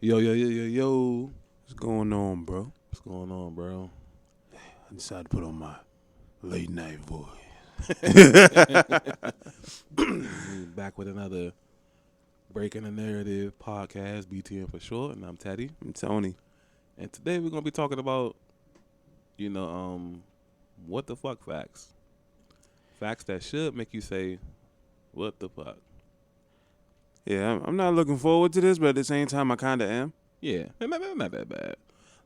Yo. What's going on, bro? What's going on, bro? I decided to put on my late night voice. We back with another Breaking the Narrative podcast, BTN for short, and I'm Teddy. I'm Tony. And today we're going to be talking about, what the fuck facts. Facts that should make you say, what the fuck? Yeah, I'm not looking forward to this, but at the same time, I kind of am. Yeah, not that bad.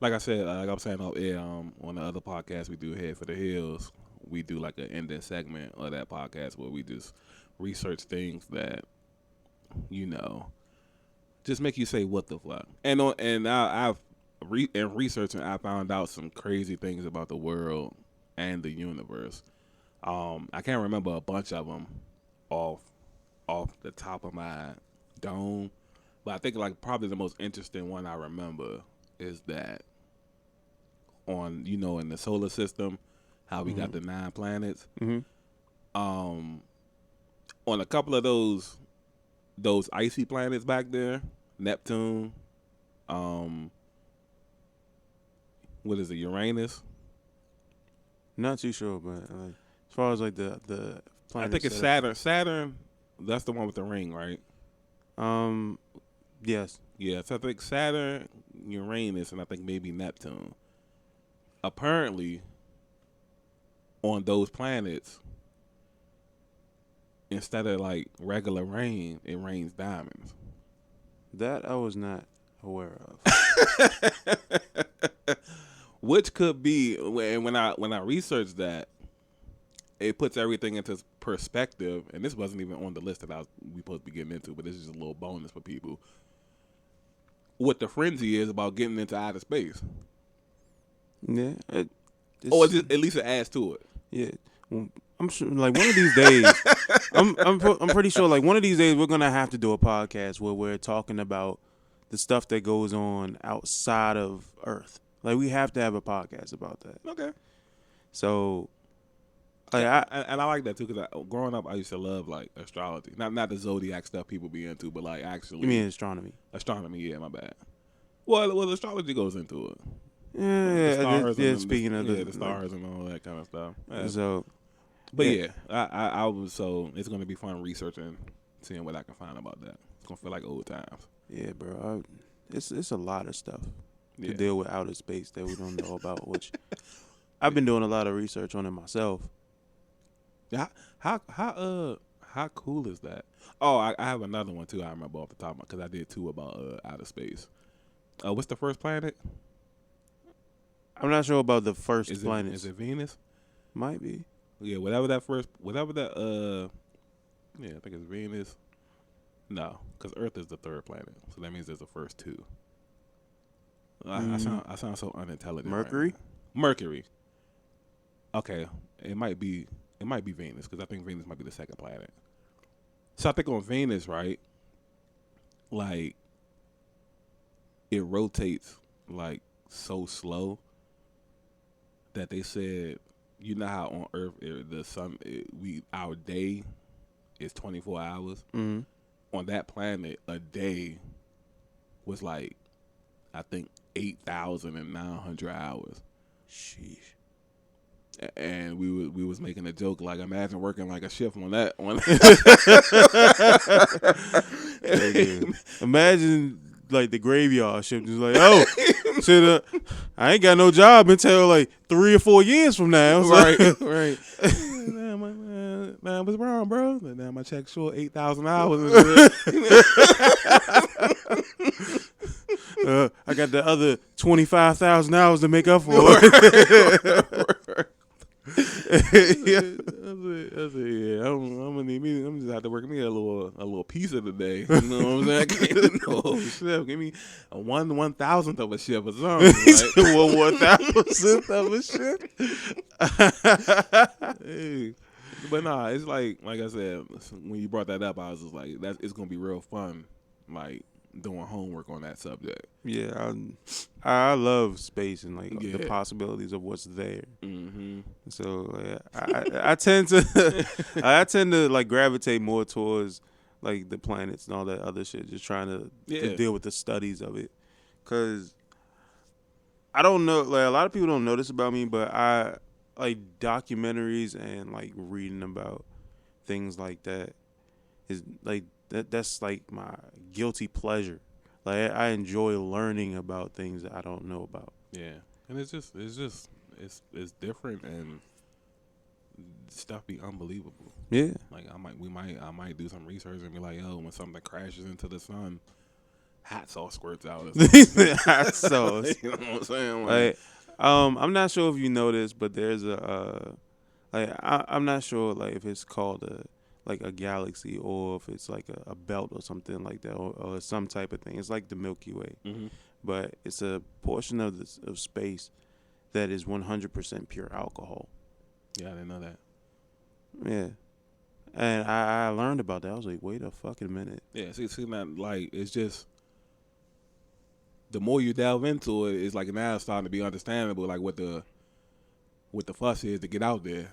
Like I said, like I was saying on air, on the other podcast we do Head for the Hills, we do like an ending segment of that podcast where we just research things that, just make you say what the fuck. I've researching, I found out some crazy things about the world and the universe. I can't remember a bunch of them off the top of my dome, but I think like probably the most interesting one I remember is that on in the solar system, how we got the 9 planets. Mm-hmm. On a couple of those icy planets back there, Neptune, what is it, Uranus? Not too sure, but as far as like the planets, I think it's Saturn. Saturn, that's the one with the ring, right? Yes. Yeah, so I think Saturn, Uranus, and I think maybe Neptune. Apparently, on those planets, instead of like regular rain, it rains diamonds. That I was not aware of. Which could be, and when I researched that, it puts everything into perspective. And this wasn't even on the list that we supposed to be getting into, but this is just a little bonus for people. What the frenzy is about getting into outer space. Yeah. Or at least it adds to it. Yeah. Well, I'm sure, like one of these days, I'm pretty sure, like one of these days, we're gonna have to do a podcast where we're talking about the stuff that goes on outside of Earth. Like we have to have a podcast about that. Okay. So, like I like that too because growing up I used to love like astrology, not the zodiac stuff people be into, but like actually. You mean astronomy? Astronomy, yeah, my bad. Well, astrology goes into it. Yeah. Speaking of the stars and all that kind of stuff. Yeah. So, but I was it's gonna be fun researching, seeing what I can find about that. It's gonna feel like old times. Yeah, bro. It's a lot of stuff to deal with outer space that we don't know about, which I've been doing a lot of research on it myself. Yeah, how cool is that? Oh, I have another one too. I remember off the top because I did 2 about outer space. What's the first planet? I'm not sure about the first planet. Is it Venus? Might be. Yeah, I think it's Venus. No, because Earth is the 3rd planet, so that means there's the first 2. I sound so unintelligent. Mercury? Right now. Mercury. Okay, it might be Venus because I think Venus might be the 2nd planet. So I think on Venus, right, like it rotates like so slow that they said, you know how on Earth the sun our day is 24 hours. Mm-hmm. On that planet, a day was like I think 8,900 hours. Sheesh. And we was making a joke like, imagine working like a shift on that one. Imagine like the graveyard shift is like, oh, shit, I ain't got no job until like 3 or 4 years from now. So. Right. Man, what's wrong, bro? Now my check short 8,000 hours. I got the other 25,000 hours to make up for it. That's it. Yeah, I'm gonna need me. I'm just have to work me a little piece of the day. You know what I'm saying? I can't no shift. Give me a 1/1000th of a shift or something. Right? 1/1000th of a shift. Hey. But nah, it's like I said, when you brought that up, I was just like, it's gonna be real fun, like doing homework on that subject. Yeah, I love space and like the possibilities of what's there. Mm-hmm. So I tend to like gravitate more towards like the planets and all that other shit, just trying to deal with the studies of it. Cause I don't know, like a lot of people don't know this about me, but I like documentaries and like reading about things like that is like that's like my guilty pleasure. Like I enjoy learning about things that I don't know about. Yeah, and it's different and stuff be unbelievable. Yeah. Like I might do some research and be like, yo, when something crashes into the sun, hot sauce squirts out. Or something. Hot sauce. You know what I'm saying? Like, I'm not sure if you know this, but there's a I'm not sure like if it's called a galaxy or if it's like a belt or something like that or some type of thing. It's like the Milky Way, but it's a portion of space that is 100% pure alcohol. Yeah, I didn't know that. Yeah, and I learned about that. I was like, wait a fucking minute. Yeah, see, that like it's just the more you delve into it, it's like now it's starting to be understandable, like what the fuss is to get out there.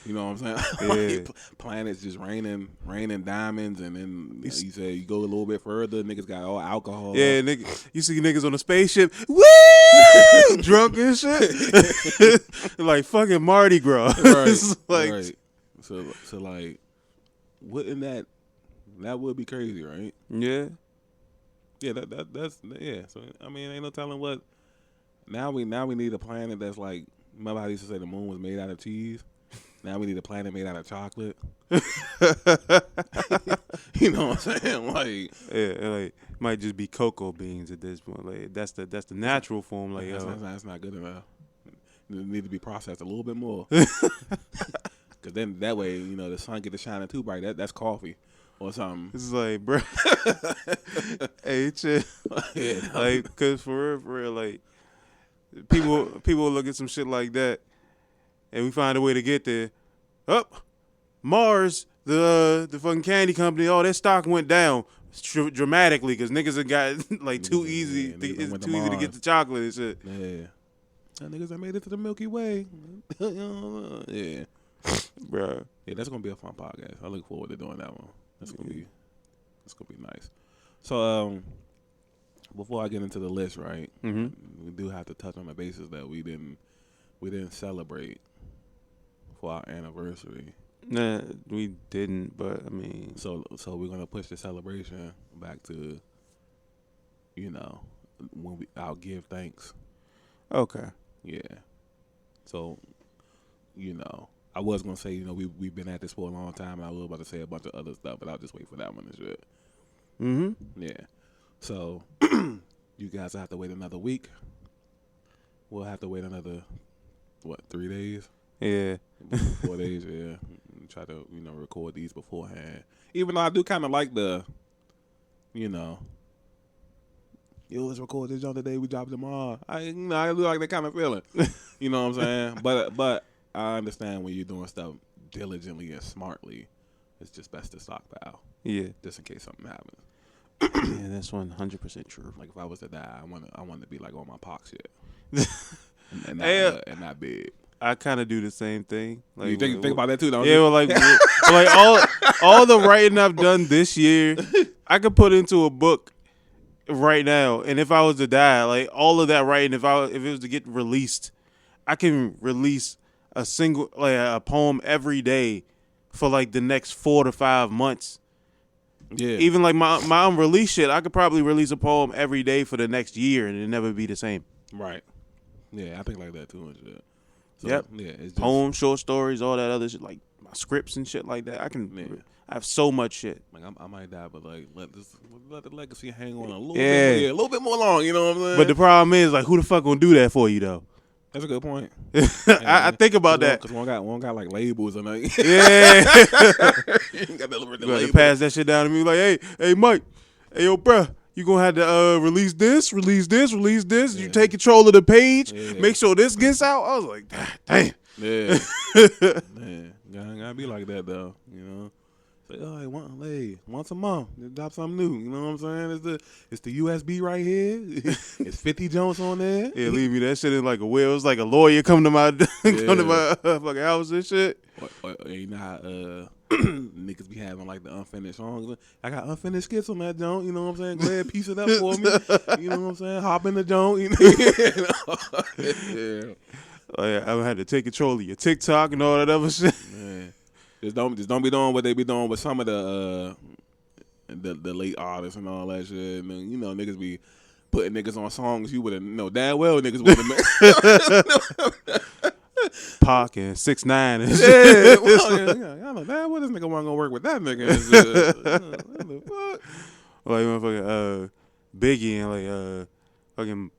You know what I'm saying? Yeah. Planets just raining diamonds, and then you say you go a little bit further, niggas got all alcohol. Yeah, nigga, you see niggas on a spaceship, woo, drunk and shit, like fucking Mardi Gras. Right, like, right. So like, wouldn't that would be crazy, right? Yeah. Yeah, that's yeah. So I mean, ain't no telling what. Now we need a planet that's like. Remember how I used to say the moon was made out of cheese? Now we need a planet made out of chocolate. You know what I'm saying? Like, yeah, like might just be cocoa beans at this point. Like that's the natural form. Like that's not good enough. It need to be processed a little bit more. Because then that way, you know, the sun get to shining too bright. That's coffee or something. It's like, bro, hey, chill. Yeah, like, cause for real, like people look at some shit like that, and we find a way to get there. Up, Mars, the fucking candy company, all their stock went down dramatically because niggas have got like too easy. It's too easy to get the chocolate and shit. Yeah, niggas that made it to the Milky Way. Yeah, bro. Yeah, that's gonna be a fun podcast. I look forward to doing that one. That's gonna be nice. So, before I get into the list, right? Mm-hmm. We do have to touch on the basis that we didn't celebrate for our anniversary. Nah, we didn't. But I mean, so we're gonna push the celebration back to, you know, when I'll give thanks. Okay. Yeah. So, you know, I was gonna say, you know, we've been at this for a long time, and I was about to say a bunch of other stuff, but I'll just wait for that one and shit. Mm-hmm. Yeah. So you guys have to wait another week. We'll have to wait another 3 days? Yeah. 4 days, yeah. Try to, you know, record these beforehand. Even though I do kind of like the, you know, yo, let's record this on the day we drop tomorrow. I do like that kind of feeling. You know what I'm saying? But I understand when you're doing stuff diligently and smartly, it's just best to stockpile. Yeah. Just in case something happens. Yeah, that's 100% true. Like if I was to die, I want to be like on my pox shit, and not big. I kind of do the same thing. Like you think about that too, don't you? Yeah, well, like all the writing I've done this year, I could put into a book right now. And if I was to die, like all of that writing, if it was to get released, I can release a single a poem every day for like the next 4 to 5 months. Yeah. Even like my unreleased shit, I could probably release a poem every day for the next year and it'd never be the same. Right. Yeah, I think like that too and shit. So, yep. Yeah. It's just, poems, short stories, all that other shit, like my scripts and shit like that. I have so much shit. Like I might die, but like let the legacy hang on a little bit, a little bit more long. You know what I'm saying? But the problem is, like, who the fuck gonna do that for you though? That's a good point. I think about that because one got like labels and like yeah, you got you got to pass that shit down to me. Like, hey, Mike, hey, yo, bruh, you gonna have to release this. Yeah. You take control of the page. Yeah. Make sure this gets out. I was like, damn. Yeah, man, gotta be like that though. You know, Say, oh, once a month, just drop something new. You know what I'm saying? It's the USB right here. It's 50 Jones on there. Yeah, leave me that shit in like a will. It's like a lawyer come to my fucking house and shit. Or you know how niggas be having like the unfinished songs. I got unfinished skits on that joint. You know what I'm saying? Go ahead, piece it up for me. You know what I'm saying? Hop in the joint. You know? Yeah. Oh, yeah, I had to take control of your TikTok and all that other shit. Man. Just don't be doing what they be doing with some of the late artists and all that shit. And, you know, niggas be putting niggas on songs you would have damn well niggas would have made. Pac and 6ix9ine and shit. Yeah, well, I know damn well this nigga wasn't gonna work with that nigga. What the fuck? Like motherfucking Biggie and like fucking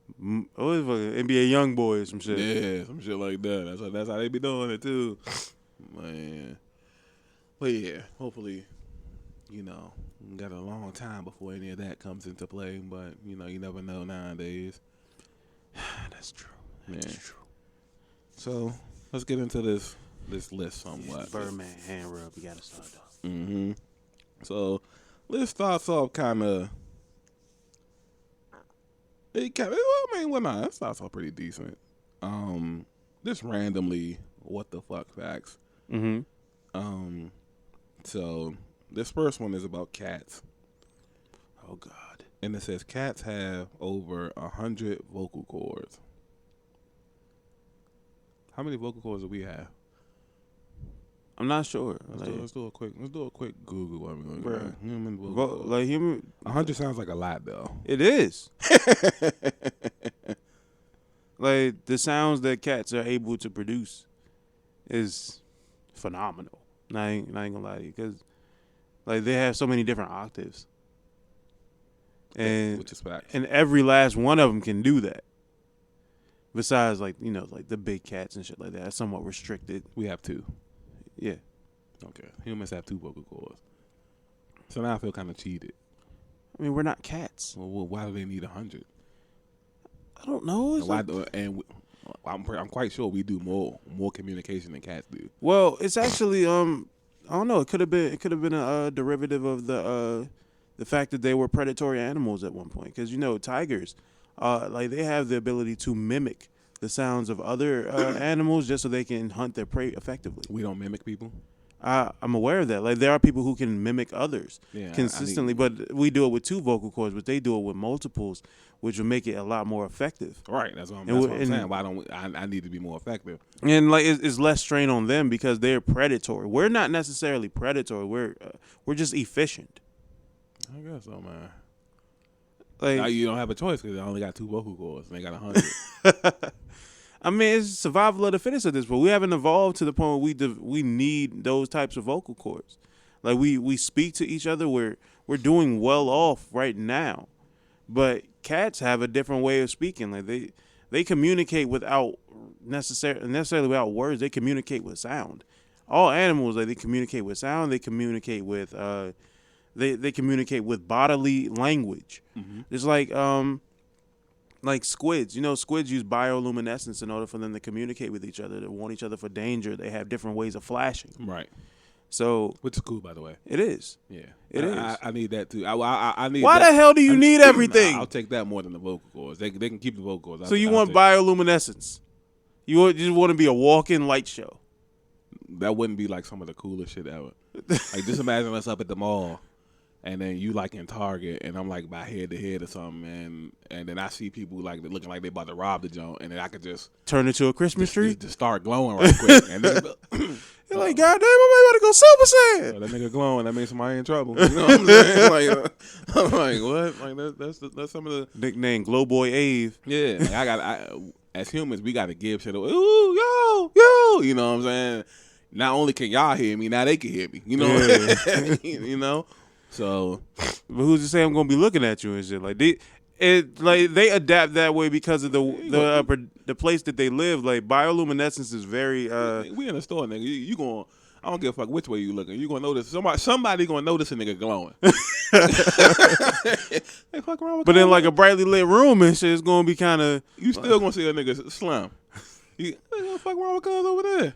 what was fucking NBA YoungBoy or some shit. Yeah, some shit like that. That's how they be doing it too, man. But yeah, hopefully, you know, we got a long time before any of that comes into play. But you know, you never know nowadays. That's true. That's true. So let's get into this list somewhat. Birdman hand rub. You gotta start off. Mm-hmm. So let's start off kind of. It starts off pretty decent. Just randomly, what the fuck facts. Mm-hmm. So this first one is about cats. Oh God. And it says cats have over 100 vocal cords. How many vocal cords do we have? I'm not sure. Let's do a quick Google. Human vocal cords. Like human. 100 sounds like a lot though. It is. Like the sounds that cats are able to produce is phenomenal. I ain't gonna lie to you, because like they have so many different octaves, and which is fact. And every last one of them can do that. Besides, like, you know, like the big cats and shit like that, somewhat restricted. We have 2. Yeah. Okay. Humans have 2 vocal cords. So now I feel kind of cheated. I mean, we're not cats. Well, why do they need 100? I don't know. I'm quite sure we do more communication than cats do. Well, it's actually I don't know. It could have been a derivative of the fact that they were predatory animals at one point. Because, you know, tigers, like they have the ability to mimic the sounds of other animals just so they can hunt their prey effectively. We don't mimic people. I'm aware of that. Like there are people who can mimic others consistently, but we do it with 2 vocal cords, but they do it with multiples, which will make it a lot more effective. Right. That's what I'm saying. Why don't I need to be more effective? And like it's less strain on them because they're predatory. We're not necessarily predatory. We're just efficient. I guess so, man. Like now you don't have a choice because they only got 2 vocal cords and they got 100. I mean, it's survival of the fittest at this point. We haven't evolved to the point where we need those types of vocal cords. Like we speak to each other. We're doing well off right now, but cats have a different way of speaking. Like they communicate without necessarily without words. They communicate with sound. All animals, like they communicate with sound. They communicate with they communicate with bodily language. Mm-hmm. It's like squids. You know, squids use bioluminescence in order for them to communicate with each other. They warn each other for danger. They have different ways of flashing. Right. So, which is cool, by the way. It is. Yeah, it is. I need that too. I need. Why the hell do you need everything? I'll take that more than the vocal cords. They can keep the vocal cords. So you want bioluminescence? You just want to be a walk-in light show? That wouldn't be like some of the coolest shit ever. Like just imagine us up at the mall. And then you like in Target, and I'm like by head to head or something, and then I see people like looking like they about to rob the joint, and then I could just turn into a Christmas tree, just start glowing right quick. And then, you're like, goddamn, I'm about to go Super Saiyan. So that nigga glowing, that means somebody in trouble. You know what I'm saying? Like, I'm like, what? Like that's some of the nickname Glow Boy Ave. Yeah, like as humans, we got to give shit. Ooh, yo, you know what I'm saying? Not only can y'all hear me, now they can hear me. You know, you know. So, but who's to say I'm gonna be looking at you and shit? Like they adapt that way because of the place that they live. Like bioluminescence is very. We in a store, nigga. You going? I don't give a fuck which way you looking. You gonna notice somebody gonna notice a nigga glowing. Hey, fuck around with but in like a brightly lit room and shit, it's gonna be kind of. You still gonna see a nigga slam. What the fuck wrong with cuz over there?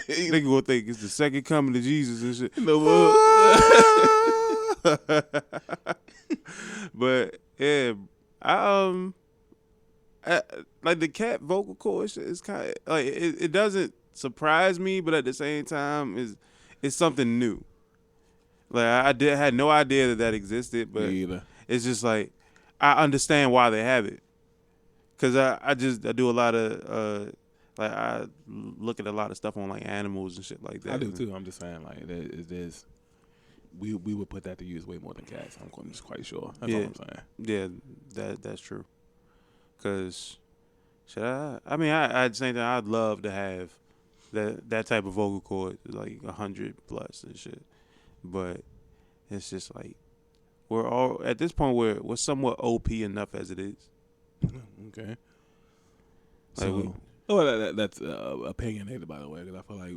Nigga gonna think it's the second coming of Jesus and shit. No, But yeah, like the cat vocal cord shit is kind of like it doesn't surprise me, but at the same time it's something new. Like I had no idea that existed, but me either. it's just like I understand why they have it. Cause I do a lot of like I look at a lot of stuff on like animals and shit like that. I do too. I'm just saying like there's we would put that to use way more than cats. I'm just quite sure. That's all I'm saying. Yeah, that's true. Cause I mean at the same time I'd love to have that type of vocal cord like 100 plus and shit. But it's just like we're all at this point we're somewhat OP enough as it is. Okay. Like so, that's opinionated, by the way, because I feel like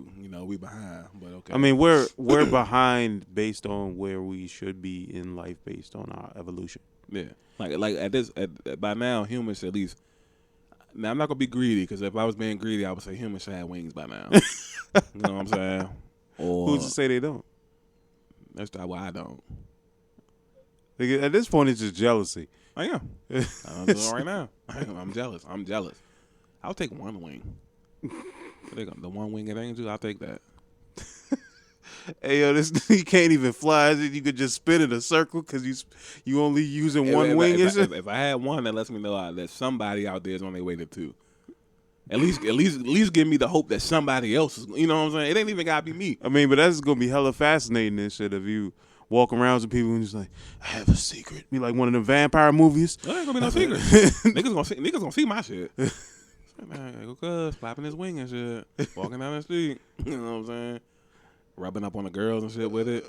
we behind. But okay. I mean, we're behind based on where we should be in life, based on our evolution. Yeah, like by now, humans should at least. Now I'm not gonna be greedy because if I was being greedy, I would say humans should have wings by now. You know what I'm saying? Or who's to say they don't? That's why I don't. At this point, it's just jealousy. I am. I'm doing it right now. I'm jealous. I'll take one wing. The one winged angel, I'll take that. Hey yo, you can't even fly. You could just spin in a circle because you only using one wing. If I had one, that lets me know that somebody out there is on their way to two. At least give me the hope that somebody else is. You know what I'm saying? It ain't even gotta be me. I mean, but that's gonna be hella fascinating and shit if you walk around with people and just like, I have a secret. Be like one of the vampire movies. There ain't gonna be no secret. niggas gonna see my shit. Man, go flapping his wing and shit, walking down the street. You know what I'm saying? Rubbing up on the girls and shit with it.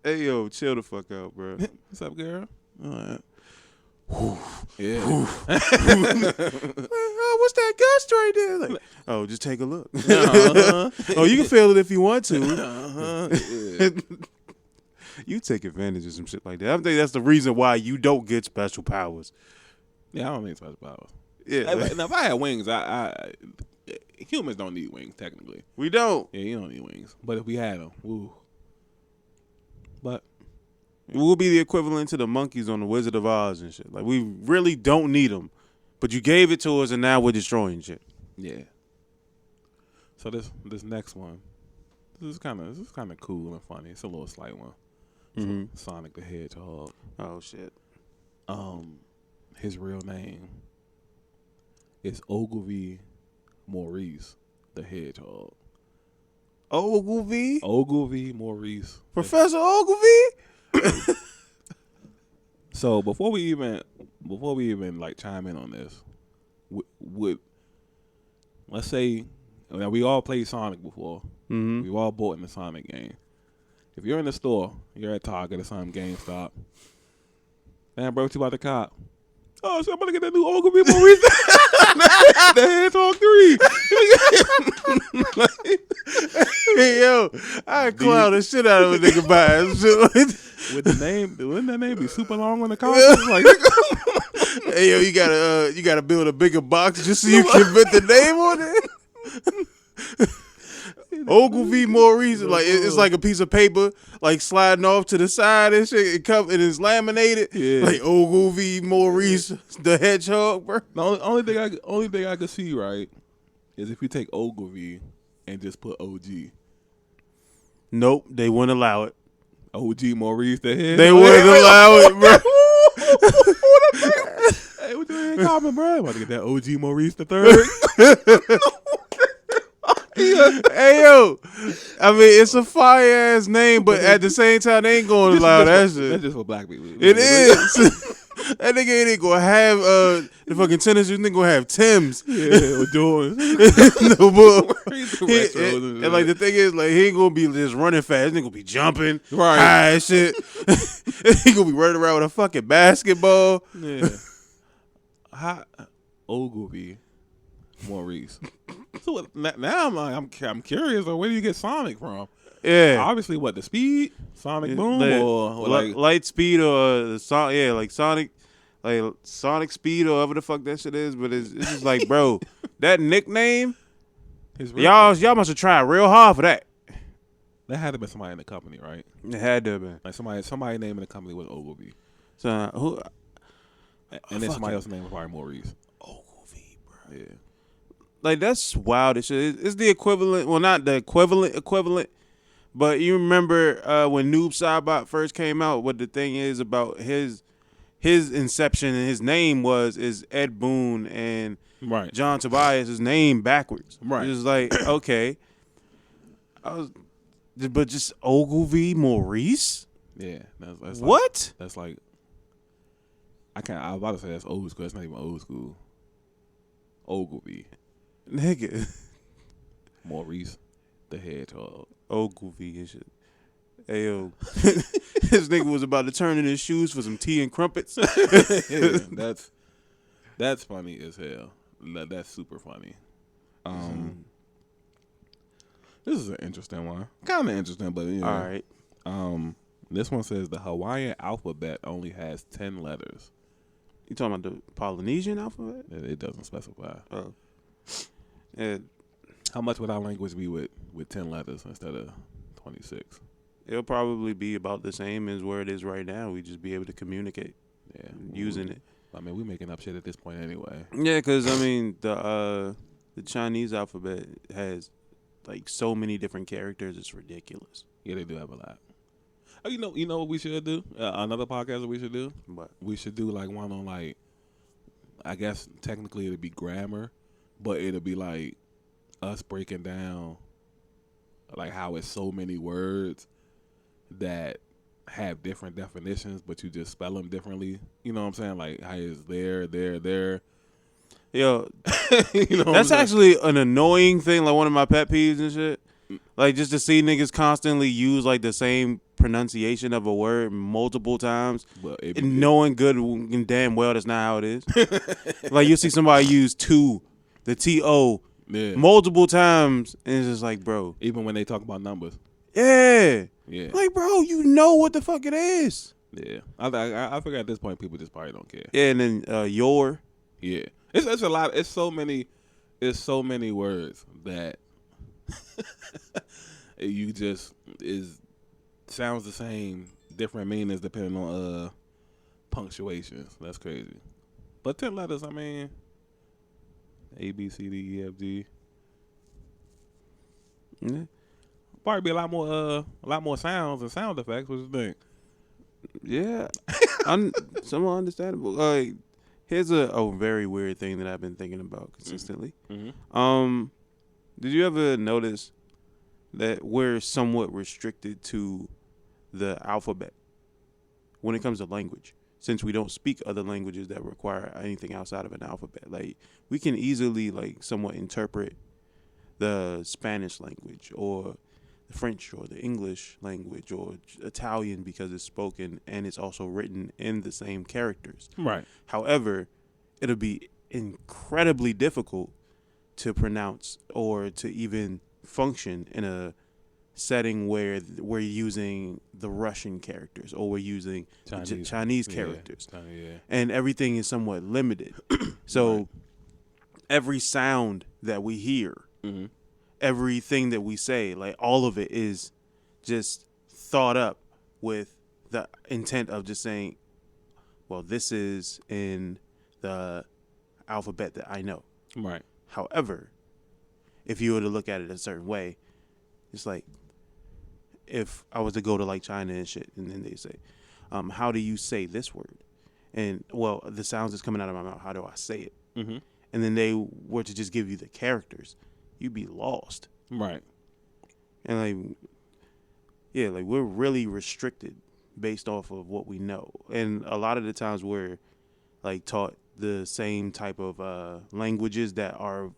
Hey yo, chill the fuck out, bro. What's up, girl? All right. Yeah. Oh, what's that gust right there? Like, oh, just take a look. Uh-huh. Oh, you can feel it if you want to. Uh-huh. Yeah. You take advantage of some shit like that. I think that's the reason why you don't get special powers. Yeah, I don't need special powers. Yeah. Now, if I had wings, humans don't need wings technically. We don't. Yeah, you don't need wings. But if we had them, woo. But we'll be the equivalent to the monkeys on the Wizard of Oz and shit. Like we really don't need them, but you gave it to us, and now we're destroying shit. Yeah. So this next one, this is kind of cool and funny. It's a little slight one. Mm-hmm. Sonic the Hedgehog. Oh shit. His real name is Ogilvy Maurice the Hedgehog. Ogilvy Maurice. Professor Ogilvy? So before we even like chime in on this, would let's say now we all played Sonic before. Mm-hmm. We've all bought in the Sonic game. If you're in the store, you're at Target or some GameStop. Man, bro, you about the cop. Oh, so I'm gonna get that new Ogilvy Maurice the Hedgehog 3. Hey yo, I clown the shit out of a nigga by it. Wouldn't that name be super long on the car? Like, hey yo, you gotta build a bigger box just so you can put the name on it. Ogilvy Maurice, like it's like a piece of paper, like sliding off to the side and shit. It is laminated. Yeah. Like Ogilvy Maurice the Hedgehog, bro. The only thing I could see right is if you take Ogilvy and just put OG. Nope, they wouldn't allow it. OG Maurice the Hedgehog. They wouldn't allow it, bro. Hey, what you ain't coming, bro? I'm about to get that OG Maurice the third. Hey yo, I mean it's a fire ass name, but at the same time they ain't gonna allow that shit. That's just for black people. It is. That nigga ain't gonna have the fucking tennis. You nigga gonna have Timbs. Yeah, or Jordans. No bull. And like the thing is, like he ain't gonna be just running fast. He gonna be jumping, right? High and shit. He gonna be running around with a fucking basketball. Yeah. Ogilvy Maurice. So now I'm curious. Where do you get Sonic from? Yeah, obviously, what the speed, Sonic Boom, or like light speed, or like Sonic, like Sonic Speed, or whatever the fuck that shit is. But it's just like, bro, That nickname, His real y'all must have tried real hard for that. That had to be somebody in the company, right? It had to have been. Like somebody name in the company was Ogilvy. So who? And then somebody else's name was probably Maurice. Ogilvy, bro. Yeah. Like that's wild. It's the equivalent. Well, not the equivalent. But you remember when Noob Saibot first came out? What the thing is about his inception and his name is Ed Boon and Right. John Tobias. His name backwards. Right. It was like okay. But just Ogilvy Maurice. Yeah. That's What? Like, that's like. I was about to say that's old school. It's not even old school. Ogilvy. Nigga. Maurice the Hedgehog. Ogilvy and shit. Hey yo, this nigga was about to turn in his shoes for some tea and crumpets. Yeah, that's funny as hell. That's super funny. This is an interesting one. Kind of interesting, but yeah. All right. This one says the Hawaiian alphabet only has 10 letters. You talking about the Polynesian alphabet? It doesn't specify. Oh. Yeah. How much would our language be with 10 letters instead of 26? It'll probably be about the same as where it is right now. We just be able to communicate using it. I mean, we're making up shit at this point anyway. Yeah, because, I mean, the Chinese alphabet has, like, so many different characters. It's ridiculous. Yeah, they do have a lot. Oh, you know what we should do? Another podcast that we should do? What? We should do, like, one on, like, I guess technically it'd be grammar, but it'll be, like, us breaking down, like, how it's so many words that have different definitions, but you just spell them differently. You know what I'm saying? Like how it's there. Yo, you know, that's actually an annoying thing. Like one of my pet peeves and shit. Like just to see niggas constantly use like the same pronunciation of a word multiple times, but and knowing good and damn well that's not how it is. Like you see somebody use the TO, multiple times, and it's just like, bro. Even when they talk about numbers. Yeah. Yeah. Like, bro, you know what the fuck it is. Yeah. I figure at this point people just probably don't care. Yeah, and then your. Yeah. It's a lot. It's so many words that you just sounds the same, different meanings depending on punctuations. That's crazy. But 10 letters, I mean, A, B, C, D, E, F, G. Yeah. Probably be a lot more sounds and sound effects. What you think? Yeah, somewhat understandable. Like, here's a very weird thing that I've been thinking about consistently. Mm-hmm. Did you ever notice that we're somewhat restricted to the alphabet when it comes to language? Since we don't speak other languages that require anything outside of an alphabet, like we can easily like somewhat interpret the Spanish language or the French or the English language or Italian because it's spoken and it's also written in the same characters. Right. However, it'll be incredibly difficult to pronounce or to even function in a setting where we're using the Russian characters or we're using Chinese characters. Yeah. And everything is somewhat limited. So right. Every sound that we hear, mm-hmm. everything that we say, like all of it is just thought up with the intent of just saying, well, this is in the alphabet that I know. Right. However, if you were to look at it a certain way, it's like if I was to go to like China and shit, and then they say, how do you say this word? And well, the sounds that's coming out of my mouth, how do I say it? Mm-hmm. And then they were to just give you the characters, you'd be lost. Right. And like, yeah, like we're really restricted based off of what we know. And a lot of the times we're like taught the same type of languages that are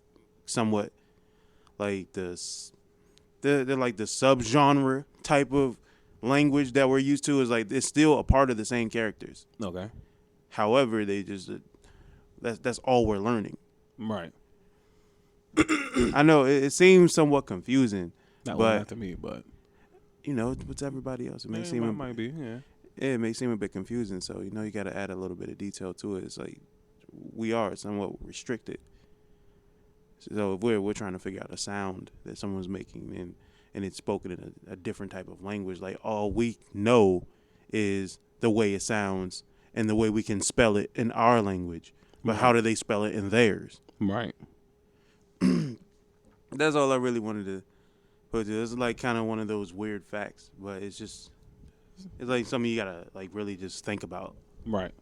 somewhat like they're like the subgenre type of language that we're used to is like it's still a part of the same characters. Okay. However, they just that's all we're learning. Right. I know it seems somewhat confusing, Not to me, but you know, with everybody else, it may it seem might be. Yeah. it may seem a bit confusing. So you know, you got to add a little bit of detail to it. It's like we are somewhat restricted, So if we're trying to figure out a sound that someone's making and it's spoken in a different type of language, like all we know is the way it sounds and the way we can spell it in our language. But how do they spell it in theirs? Right. That's all I really wanted to put to. It's like kind of one of those weird facts, but it's like something you gotta like really just think about. Right.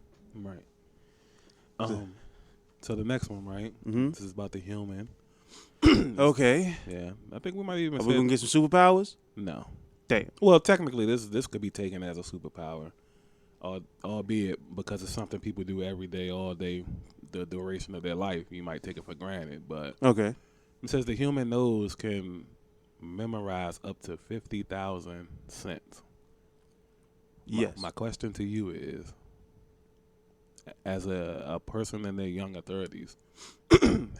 So the next one, right? Mm-hmm. This is about the human. Okay. Yeah, I think we might even. Are we gonna get some superpowers? No. Damn. Well, technically, this could be taken as a superpower, albeit because it's something people do every day, all day, the duration of their life. You might take it for granted, but Okay. it says the human nose can memorize up to 50,000 scents. Yes. My question to you is, as a person in their younger 30s,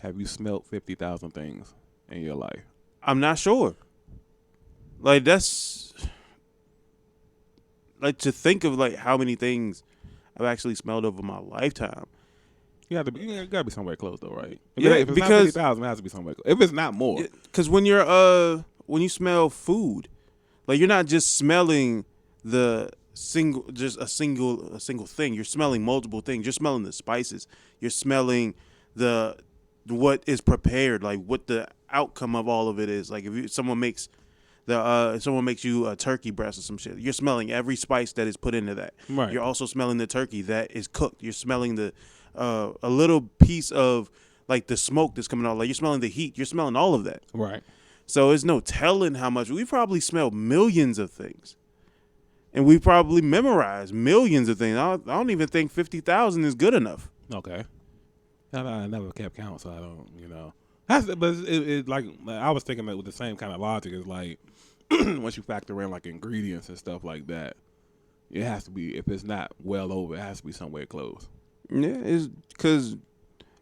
have you smelt 50,000 things in your life? I'm not sure. Like that's like to think of like how many things I've actually smelled over my lifetime. You gotta be somewhere close though, right? Yeah, if it's because not 50,000, it has to be somewhere close. If it's not more, because when you smell food, like you're not just smelling a single thing. You're smelling multiple things. You're smelling the spices. You're smelling what is prepared, like what the outcome of all of it is. Like if someone makes you a turkey breast or some shit, you're smelling every spice that is put into that. Right. You're also smelling the turkey that is cooked. You're smelling a little piece of like the smoke that's coming out. Like you're smelling the heat. You're smelling all of that. right? So it's no telling how much. We probably smelled millions of things. And we probably memorized millions of things. I don't even think 50,000 is good enough. Okay. I never kept count, so I don't, But it like I was thinking that with the same kind of logic. It's like once you factor in like ingredients and stuff like that, it has to be. If it's not well over, it has to be somewhere close. Yeah, it's because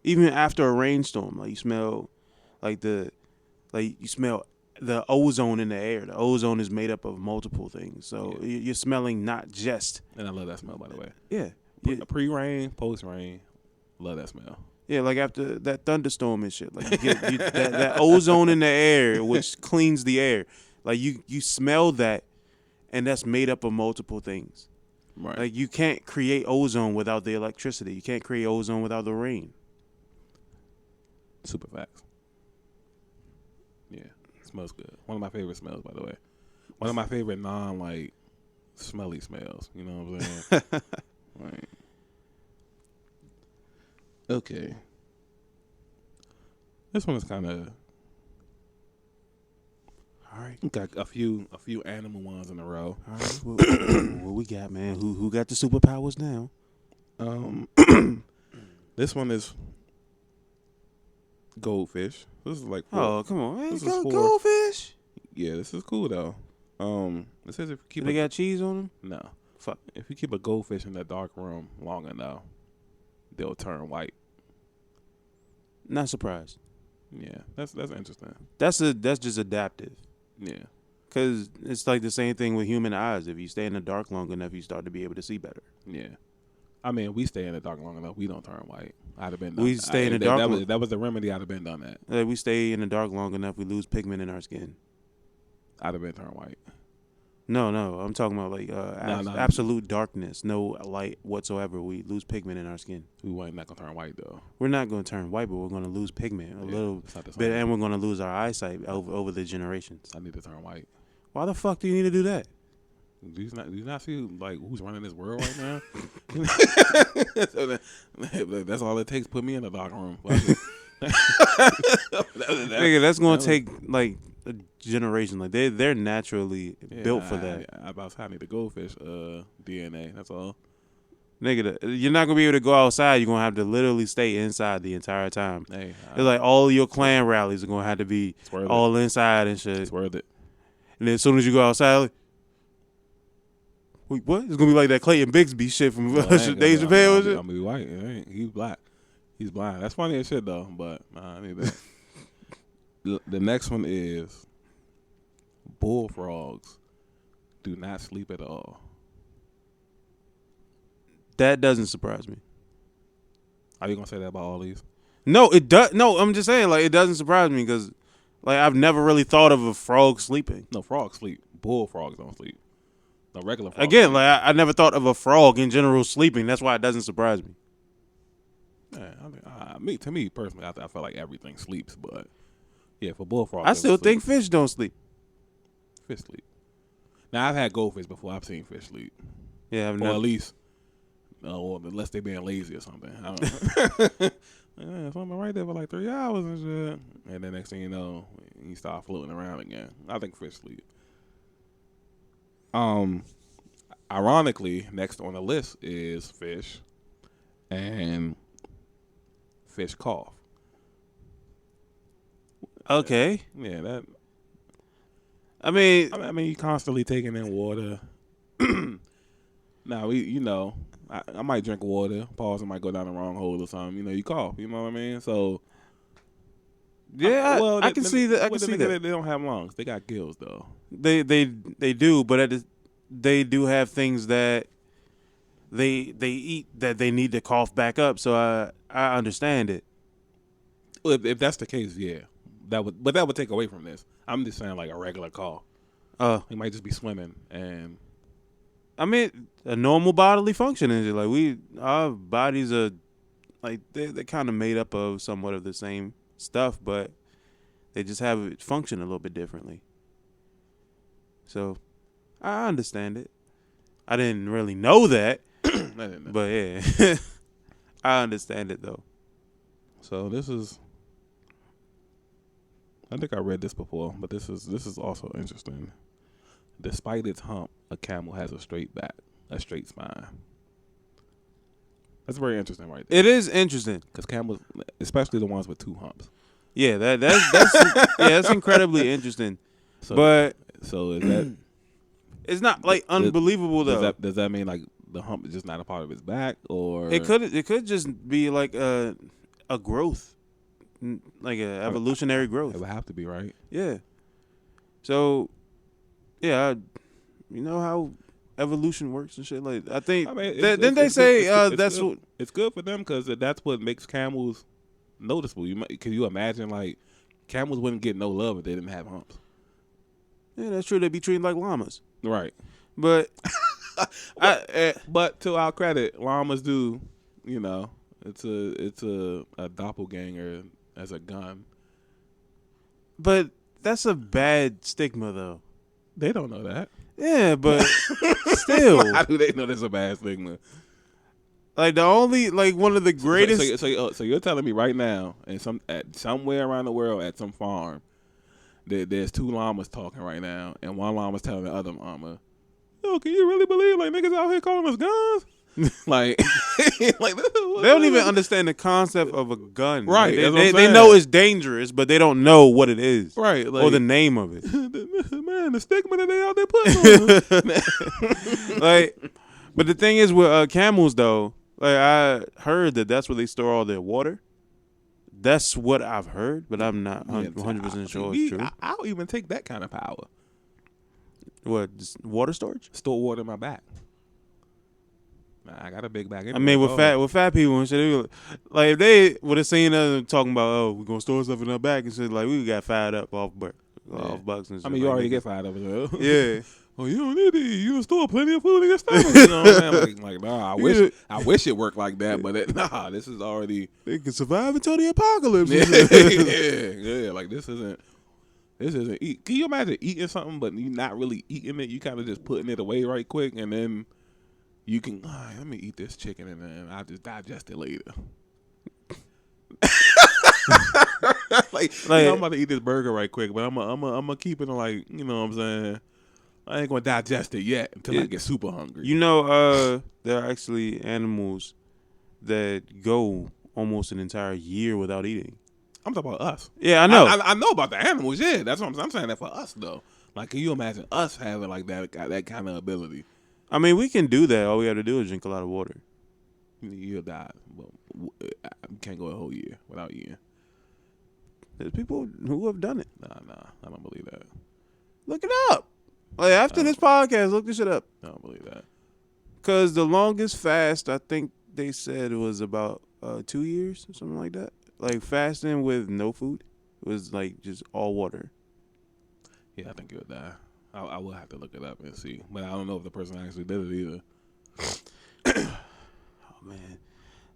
even after a rainstorm, like you smell, you smell the ozone in the air. The ozone is made up of multiple things, so you're smelling not just. And I love that smell, by the way. Yeah, Pre-rain, post-rain, love that smell. Yeah, like after that thunderstorm and shit, like you get that ozone in the air, which cleans the air. Like you smell that, and that's made up of multiple things. Right. Like you can't create ozone without the electricity. You can't create ozone without the rain. Super facts. Yeah, it smells good. One of my favorite smells, by the way. One of my favorite smelly smells. You know what I'm saying? Right. Okay. This one is kind of. All right. Got a few animal ones in a row. All right. What we got, man? Who got the superpowers now? This one is goldfish. This is like Oh, come on, man. This is for- Goldfish. yeah. This is cool though. It says if you keep They got cheese on them? no. Fuck. If you keep a goldfish in a dark room long enough, they'll turn white. Not surprised. Yeah, that's interesting. That's just adaptive. Yeah, Because it's like the same thing with human eyes. If you stay in the dark long enough, you start to be able to see better. yeah. I mean, we stay in the dark long enough, we don't turn white. I'd have been. We stay in the dark. That was the remedy. I'd have been done that. If we stay in the dark long enough, we lose pigment in our skin. I'd have been turned white. No, I'm talking about like absolute darkness, no light whatsoever. We lose pigment in our skin. We weren't not gonna turn white though. We're not going to turn white, but we're going to lose pigment a little It's not the bit, same. and we're going to lose our eyesight over the generations. I need to turn white. Why the fuck do you need to do that? Do you not see like who's running this world right now? So that's all it takes. Put me in a dark room. Nigga, that's going to take like a generation. Like they're naturally built for that. I about to say I need the goldfish DNA. That's all. Nigga, you're not gonna be able to go outside. You're gonna have to literally stay inside the entire time. Hey, It's like all your clan rallies are gonna have to be all inside and shit. It's worth it. And then as soon as you go outside, like, wait, what? It's gonna be like that Clayton Bigsby shit from Dave Chappelle. I'm gonna be white. He's black. He's blind. That's funny as shit though. But I need that. The next one is bullfrogs do not sleep at all. That doesn't surprise me. Are you gonna say that about all these? No, it does. No, I'm just saying, like, it doesn't surprise me because, like, I've never really thought of a frog sleeping. No, frogs sleep. Bullfrogs don't sleep. No, regular frogs Again, sleep. like, I never thought of a frog in general sleeping. That's why it doesn't surprise me. Yeah, to me personally, I feel like everything sleeps, but yeah, for bullfrogs, I they still sleep. think fish don't sleep. Fish sleep. Now I've had goldfish before. I've seen fish sleep, Yeah, I've or never. at least, or unless they being lazy or something. I don't know. Yeah, something right there for like 3 hours and shit, and then next thing you know, you start floating around again. I think fish sleep. Ironically, next on the list is fish, and fish cough. Okay. Yeah, that. I mean, I mean, you constantly taking in water. Now I might drink water. Pause. I might go down the wrong hole or something. You cough. You know what I mean? So yeah, well, I can see that. I can see that. They don't have lungs. They got gills though. They do, but they do have things that they eat that they need to cough back up. So I understand it. Well, if that's the case, yeah, that would take away from this. I'm just saying like a regular cough. He might just be swimming and. I mean, a normal bodily function is it? Like our bodies are like they're kind of made up of somewhat of the same stuff, but they just have it function a little bit differently. So I understand it. I didn't really know that, but yeah, I understand it though. So this is. I think I read this before, but this is also interesting. Despite its hump, a camel has a straight back, a straight spine. That's very interesting, right there. It is interesting Because camels, especially the ones with 2 humps. Yeah, that's that's incredibly interesting. So, But so is that it's not like unbelievable though. does that mean like the hump is just not a part of his back, or It could just be like a growth, like a evolutionary growth. It would have to be, right? Yeah. So, yeah, you know how evolution works and shit. Like I think didn't they say that's good. what It's good for them because that's what makes camels noticeable. Can you imagine like camels wouldn't get no love if they didn't have humps? Yeah, that's true. They be treated like llamas, Right? but But to our credit, llamas do. It's a doppelganger as a gun. but that's a bad stigma though. They don't know that. Yeah, but still, How do they know there's a bad stigma? like the only like one of the greatest. So you're telling me right now, somewhere around the world at some farm, there's 2 llamas talking right now, and one llama's telling the other llama, "Yo, can you really believe like niggas out here calling us guns?" like, like They don't even understand the concept of a gun. Right, Like, that's what I'm they saying. know it's dangerous, but they don't know what it is, Right, or the name of it. Man, the stigma that they out there putting on. Like, but the thing is with camels though, like I heard that's where they store all their water. That's what I've heard, but I'm not 100% sure it's true. I'll even take that kind of power. What, just water storage? Store water in my back. I got a big bag. I mean, with fat people and shit, they were, like if they would have seen us talking about, oh, we're gonna store stuff in our back and shit, like we got fired up off bucks and shit. I mean, you like, already niggas. get fired up. Yeah. Oh, you don't need to eat. You can store plenty of food in your stomach. You know what I'm saying? Like, nah, I wish it worked like that, but this is already. They can survive until the apocalypse. yeah. Like this isn't. Can you imagine eating something but you not really eating it? You kind of just putting it away right quick, and then you can. Let me eat this chicken, and then I'll just digest it later. I'm about to eat this burger right quick, but I'm gonna keep it like, you know what I'm saying. I ain't gonna digest it yet until I get super hungry. You know, there are actually animals that go almost an entire year without eating. I'm talking about us. Yeah, I know. I know about the animals. Yeah, that's what I'm saying. That for us though. Like, can you imagine us having like that kind of ability? I mean, we can do that. All we have to do is drink a lot of water. You'll die. Well, you can't go a whole year without eating. There's people who have done it. Nah, I don't believe that. Look it up. Like after this podcast, look this shit up. I don't believe that. Because the longest fast, I think they said it was about 2 years or something like that. like fasting with no food? It was like just all water. Yeah, I think he would die. I will have to look it up and see, but I don't know if the person actually did it either. Oh man,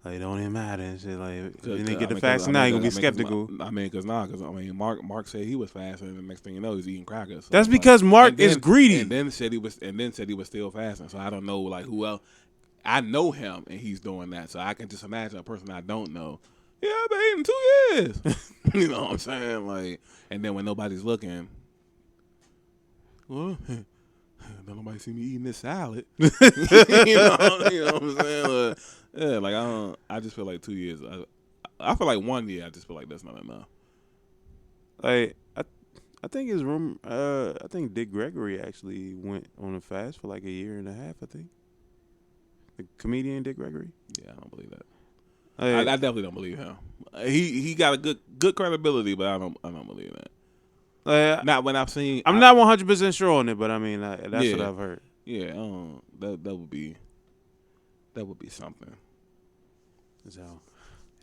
like it don't even matter and shit. Like if you didn't get the 'cause- fasting now, you gonna be skeptical. Because Mark said he was fasting, and the next thing you know, he's eating crackers. So That's it's like- because Mark and is then- greedy. And then said he was still fasting. So I don't know like who else. I know him, and he's doing that. So I can just imagine a person I don't know. Yeah, I've been eating 2 years. You know what I'm saying? Like, and then when nobody's looking, well, don't nobody see me eating this salad. you know what I'm saying? Yeah, like I just feel like 2 years. I feel like 1 year. I just feel like that's not enough. Like I think his room. I think Dick Gregory actually went on a fast for like a year and a half. I think the comedian Dick Gregory. Yeah, I don't believe that. Like, I definitely don't believe him. He got a good credibility, but I don't believe that. like, Not when I've seen. I'm not 100% sure on it, but I mean that's what Yeah. I've heard. Yeah, that would be something. So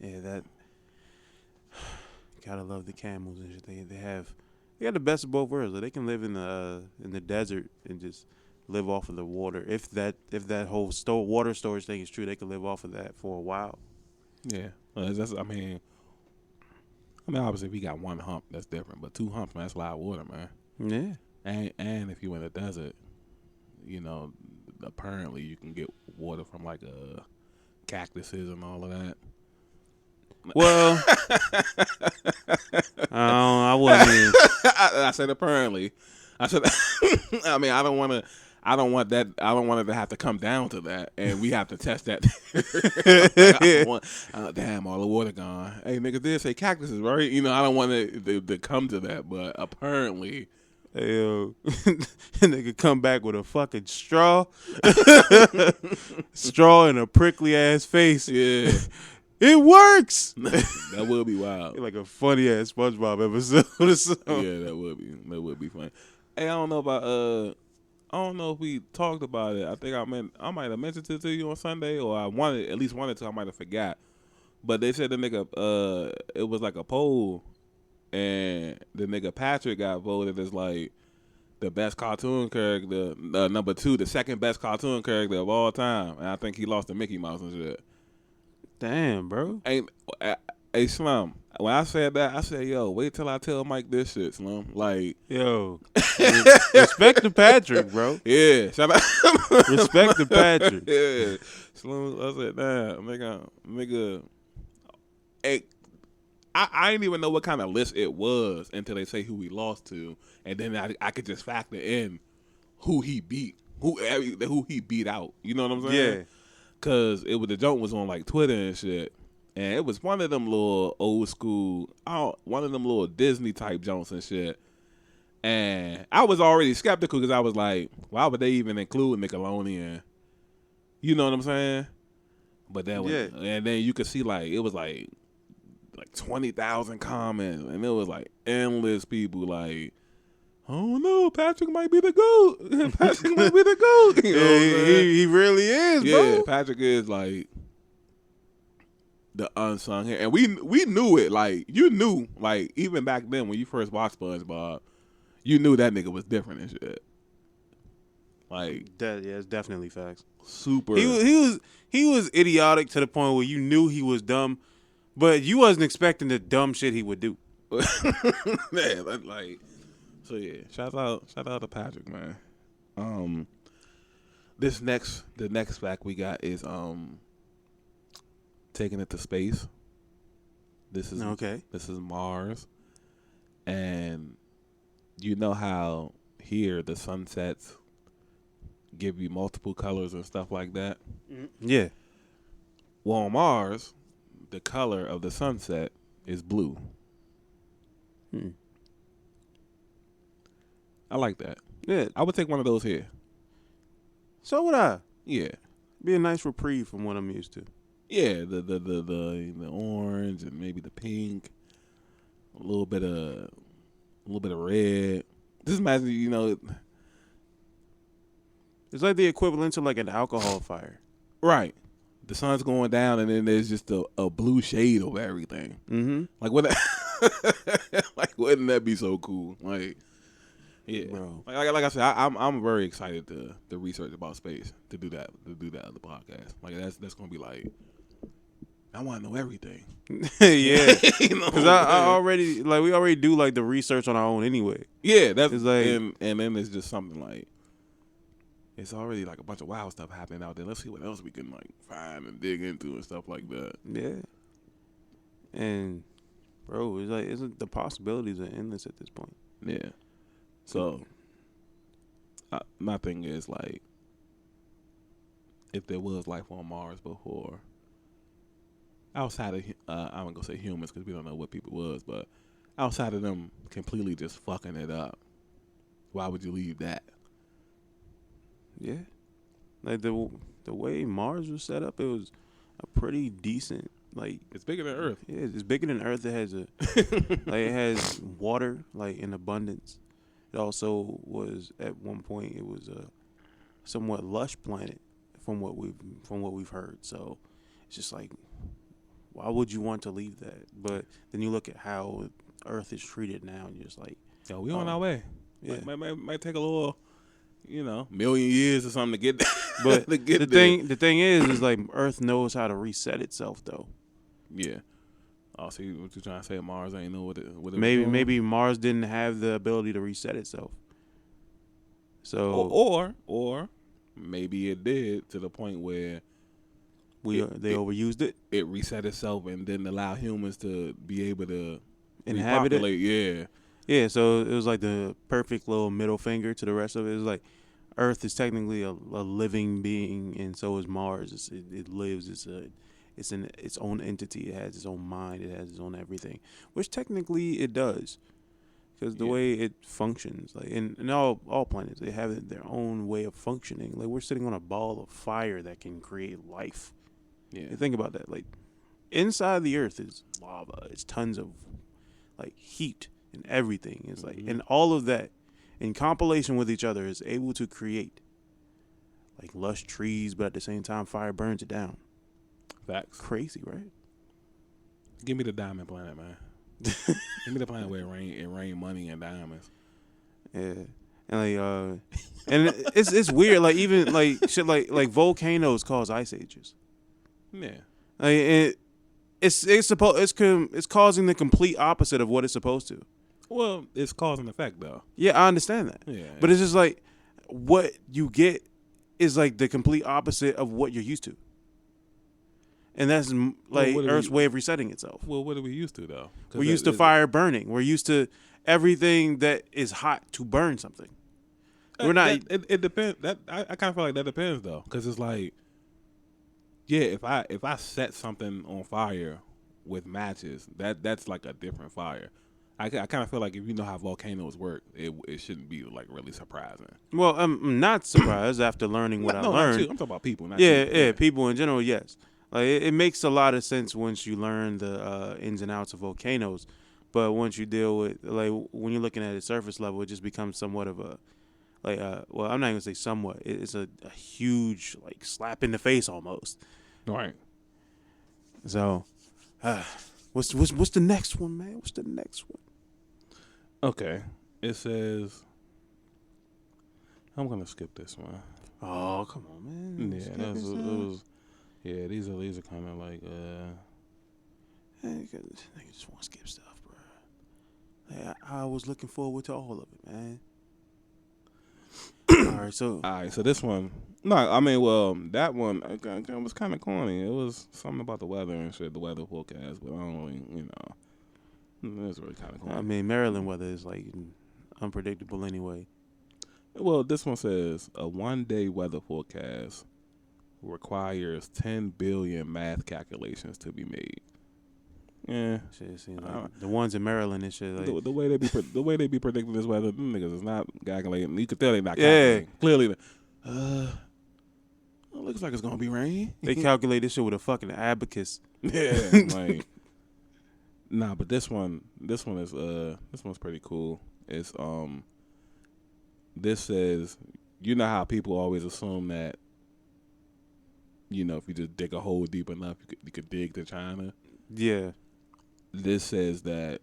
yeah, that gotta love the camels and shit. They got the best of both worlds. Like, they can live in the desert and just live off of the water. If that whole water storage thing is true, they can live off of that for a while. Yeah, I mean, obviously, if we got one hump, that's different. But 2 humps, man, that's a lot of water, man. Yeah. And if you're in the desert, apparently you can get water from like cactuses and all of that. Well, I wouldn't even. I said apparently. I said, I mean, I don't want that. I don't want it to have to come down to that, and we have to test that. Damn, all the water gone. Hey, niggas did say cactuses, right? I don't want it to come to that, but apparently, Hey, yo, nigga come back with a fucking straw, and a prickly ass face. yeah, It works. that would be wild. Like a funny ass SpongeBob episode or something. Yeah, that would be funny. Hey, I don't know about I don't know if we talked about it. I think I might have mentioned it to you on Sunday, or I wanted to. I might have forgot. But they said the nigga, it was like a poll, and the nigga Patrick got voted as like the best cartoon character, number 2, the second best cartoon character of all time, and I think he lost to Mickey Mouse and shit. Damn, bro. Hey, Slum. When I said that, I said, "Yo, wait till I tell Mike this shit, Slum." Like, Yo, respect to Patrick, bro. yeah, shout out. Respect to Patrick. Yeah, Slum. I said, "Damn, nigga." Hey, I didn't even know what kind of list it was until they say who he lost to, and then I could just factor in who he beat, who he beat out. You know what I'm saying? Yeah. Cause the joke was on like Twitter and shit. And it was one of them little old school, one of them little Disney type jokes and shit. And I was already skeptical because I was like, why would they even include Nickelodeon? You know what I'm saying? But then, and then you could see like it was like 20,000 comments, and it was like endless people like, oh no, Patrick might be the GOAT. Patrick might be the GOAT. You know what I'm saying? He really is, bro. Yeah, Patrick is like the unsung hero, and we knew it. Like, you knew, like, even back then when you first watched SpongeBob, you knew that nigga was different and shit. Like, It's definitely facts. super. He was idiotic to the point where you knew he was dumb, but you wasn't expecting the dumb shit he would do. Yeah, like, so yeah, shout out to Patrick, man. The next fact we got is taking it to space. This is Mars, and you know how here the sunsets give you multiple colors and stuff like that. Yeah. Well, on Mars, the color of the sunset is blue. I like that. Yeah. I would take one of those here. So would I. Yeah. Be a nice reprieve from what I'm used to. Yeah, the orange and maybe the pink, a little bit of red. Just imagine, It's like the equivalent to like an alcohol fire. right? the sun's going down, and then there's just a blue shade over everything. Mm-hmm. Like what? Like wouldn't that be so cool? Like, yeah, Bro. Like I said, I'm very excited to research about space to do that other podcast. Like that's gonna be like, I want to know everything. Yeah, You know because what I'm I saying? already like we already do like the research on our own anyway. Yeah, that's It's like- and then it's just something like it's already like a bunch of wild stuff happening out there. Let's see what else we can like find and dig into and stuff like that. Yeah, and bro, it's like isn't the possibilities are endless at this point. Yeah. So my thing is like, if there was life on Mars before, outside of I'm gonna say humans because we don't know what people was, but outside of them completely just fucking it up, why would you leave that? Yeah, like the way Mars was set up, it was a pretty decent. Like It's bigger than Earth. yeah, it's bigger than Earth. It has it has water like in abundance. It also was at one point it was a somewhat lush planet from what we've heard. So it's just like, why would you want to leave that? But then you look at how Earth is treated now, and you're just like, Yo, we on our way. yeah. Might take a little, million years or something to get there. But to get the there. thing is like Earth knows how to reset itself though. Yeah. Oh, see what you trying to say? Mars ain't know what it was doing? Maybe Mars didn't have the ability to reset itself. So or maybe it did to the point where they overused it. it reset itself and didn't allow humans to be able to Inhabit it? repopulate. Yeah. Yeah, so it was like the perfect little middle finger to the rest of it. It was like Earth is technically a living being, and so is Mars. It lives. It's its own entity. It has its own mind. It has its own everything, which technically it does, because the way it functions, like in all planets, they have their own way of functioning. Like we're sitting on a ball of fire that can create life. Yeah. You think about that. Like inside the Earth is lava. It's tons of like heat and everything. It's like, and all of that in compilation with each other is able to create like lush trees, but at the same time, fire burns it down. Facts. Crazy, right? Give me the diamond planet, man. Give me the planet where it rain money and diamonds. Yeah, and like and it's weird. Like even like shit like volcanoes cause ice ages. Yeah. Like it's causing the complete opposite of what it's supposed to. Well, it's cause and effect though. Yeah, I understand that. Yeah. But it's just like what you get is like the complete opposite of what you're used to. And that's like what are Earth's we- way of resetting itself. Well, what are we used to though? We're used to fire burning. We're used to everything that is hot to burn something. We're not. It depends. That I kind of feel like that depends though, because it's like, yeah, if I set something on fire with matches, that's like a different fire. I kind of feel like if you know how volcanoes work, it shouldn't be like really surprising. Well, I'm not surprised after learning what I Not learned. you. I'm talking about people. Not Yeah, you. yeah, people in general, yes. Like it makes a lot of sense once you learn the ins and outs of volcanoes, but once you deal with like when you're looking at it surface level, it just becomes somewhat of a like well, I'm not gonna say somewhat. It's a huge like slap in the face almost. Right. So, what's the next one, man? What's the next one? Okay. It says. I'm gonna skip this one. Oh, come on, man. Yeah, Skip that this was, it up. was. Yeah, these are kind of like. Hey, nigga just want to skip stuff, bro. Hey, I was looking forward to all of it, man. All right, so All right, so this one. No, I mean, well, that one was kind of corny. It was something about the weather and shit, the weather forecast, but I don't really, it was really kind of corny. I mean, Maryland weather is like unpredictable anyway. Well, this one says a one-day weather forecast requires 10 billion math calculations to be made. Yeah, Shit seems like the ones in Maryland and shit. Like, the way they be predicting this weather, them niggas is not calculating. You can tell they not Yeah. calculating. Clearly, it looks like it's gonna be rain. they calculate this shit with a fucking abacus. Yeah, like nah, but this one's pretty cool. It's this says, you know how people always assume that if you just dig a hole deep enough, you could dig to China. Yeah. This says that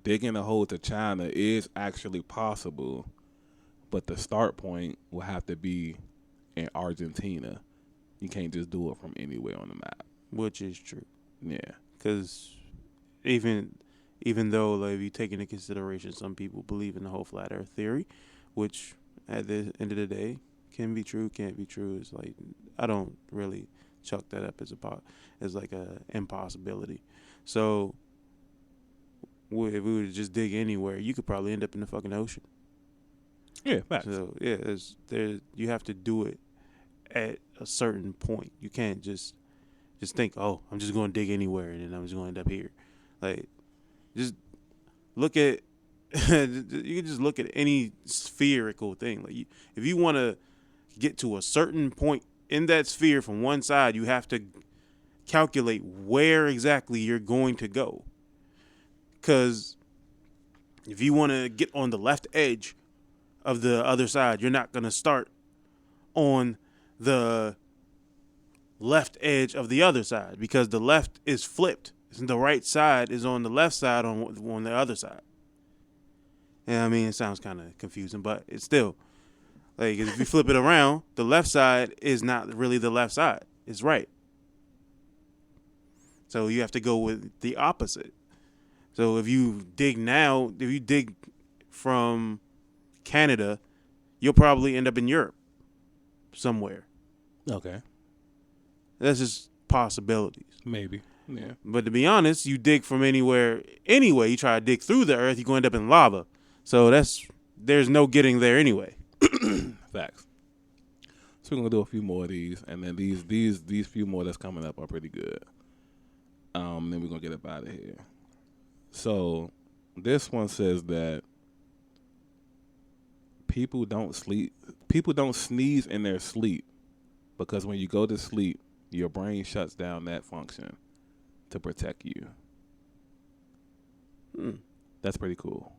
digging a hole to China is actually possible, but the start point will have to be in Argentina. You can't just do it from anywhere on the map. Which is true. Yeah. Because even though, like, if you take into consideration some people believe in the whole flat earth theory, which at the end of the day can be true, can't be true, it's like I don't really chuck that up as like a impossibility. So if we were to just dig anywhere, you could probably end up in the fucking ocean. Yeah, facts. So yeah, you have to do it at a certain point. You can't just think, oh, I'm just going to dig anywhere and then I'm just going to end up here. Like, just look at you can just look at any spherical thing. Like, if you want to get to a certain point in that sphere from one side, you have to calculate where exactly you're going to go. Because if you want to get on the left edge of the other side, you're not going to start on the left edge of the other side, because the left is flipped. The right side is on the left side on the other side. Yeah, I mean, it sounds kind of confusing, but it's still, like, if you flip it around, the left side is not really the left side. It's right. So you have to go with the opposite. So if you dig from Canada, you'll probably end up in Europe somewhere. Okay. That's just possibilities. Maybe. Yeah. But to be honest, you dig from anywhere, anyway, you try to dig through the earth, you're going to end up in lava. So there's no getting there anyway. Facts. So we're going to do a few more of these, and then these few more that's coming up are pretty good. Then we're going to get up out of here. So this one says that people don't sneeze in their sleep, because when you go to sleep, your brain shuts down that function to protect you. That's pretty cool.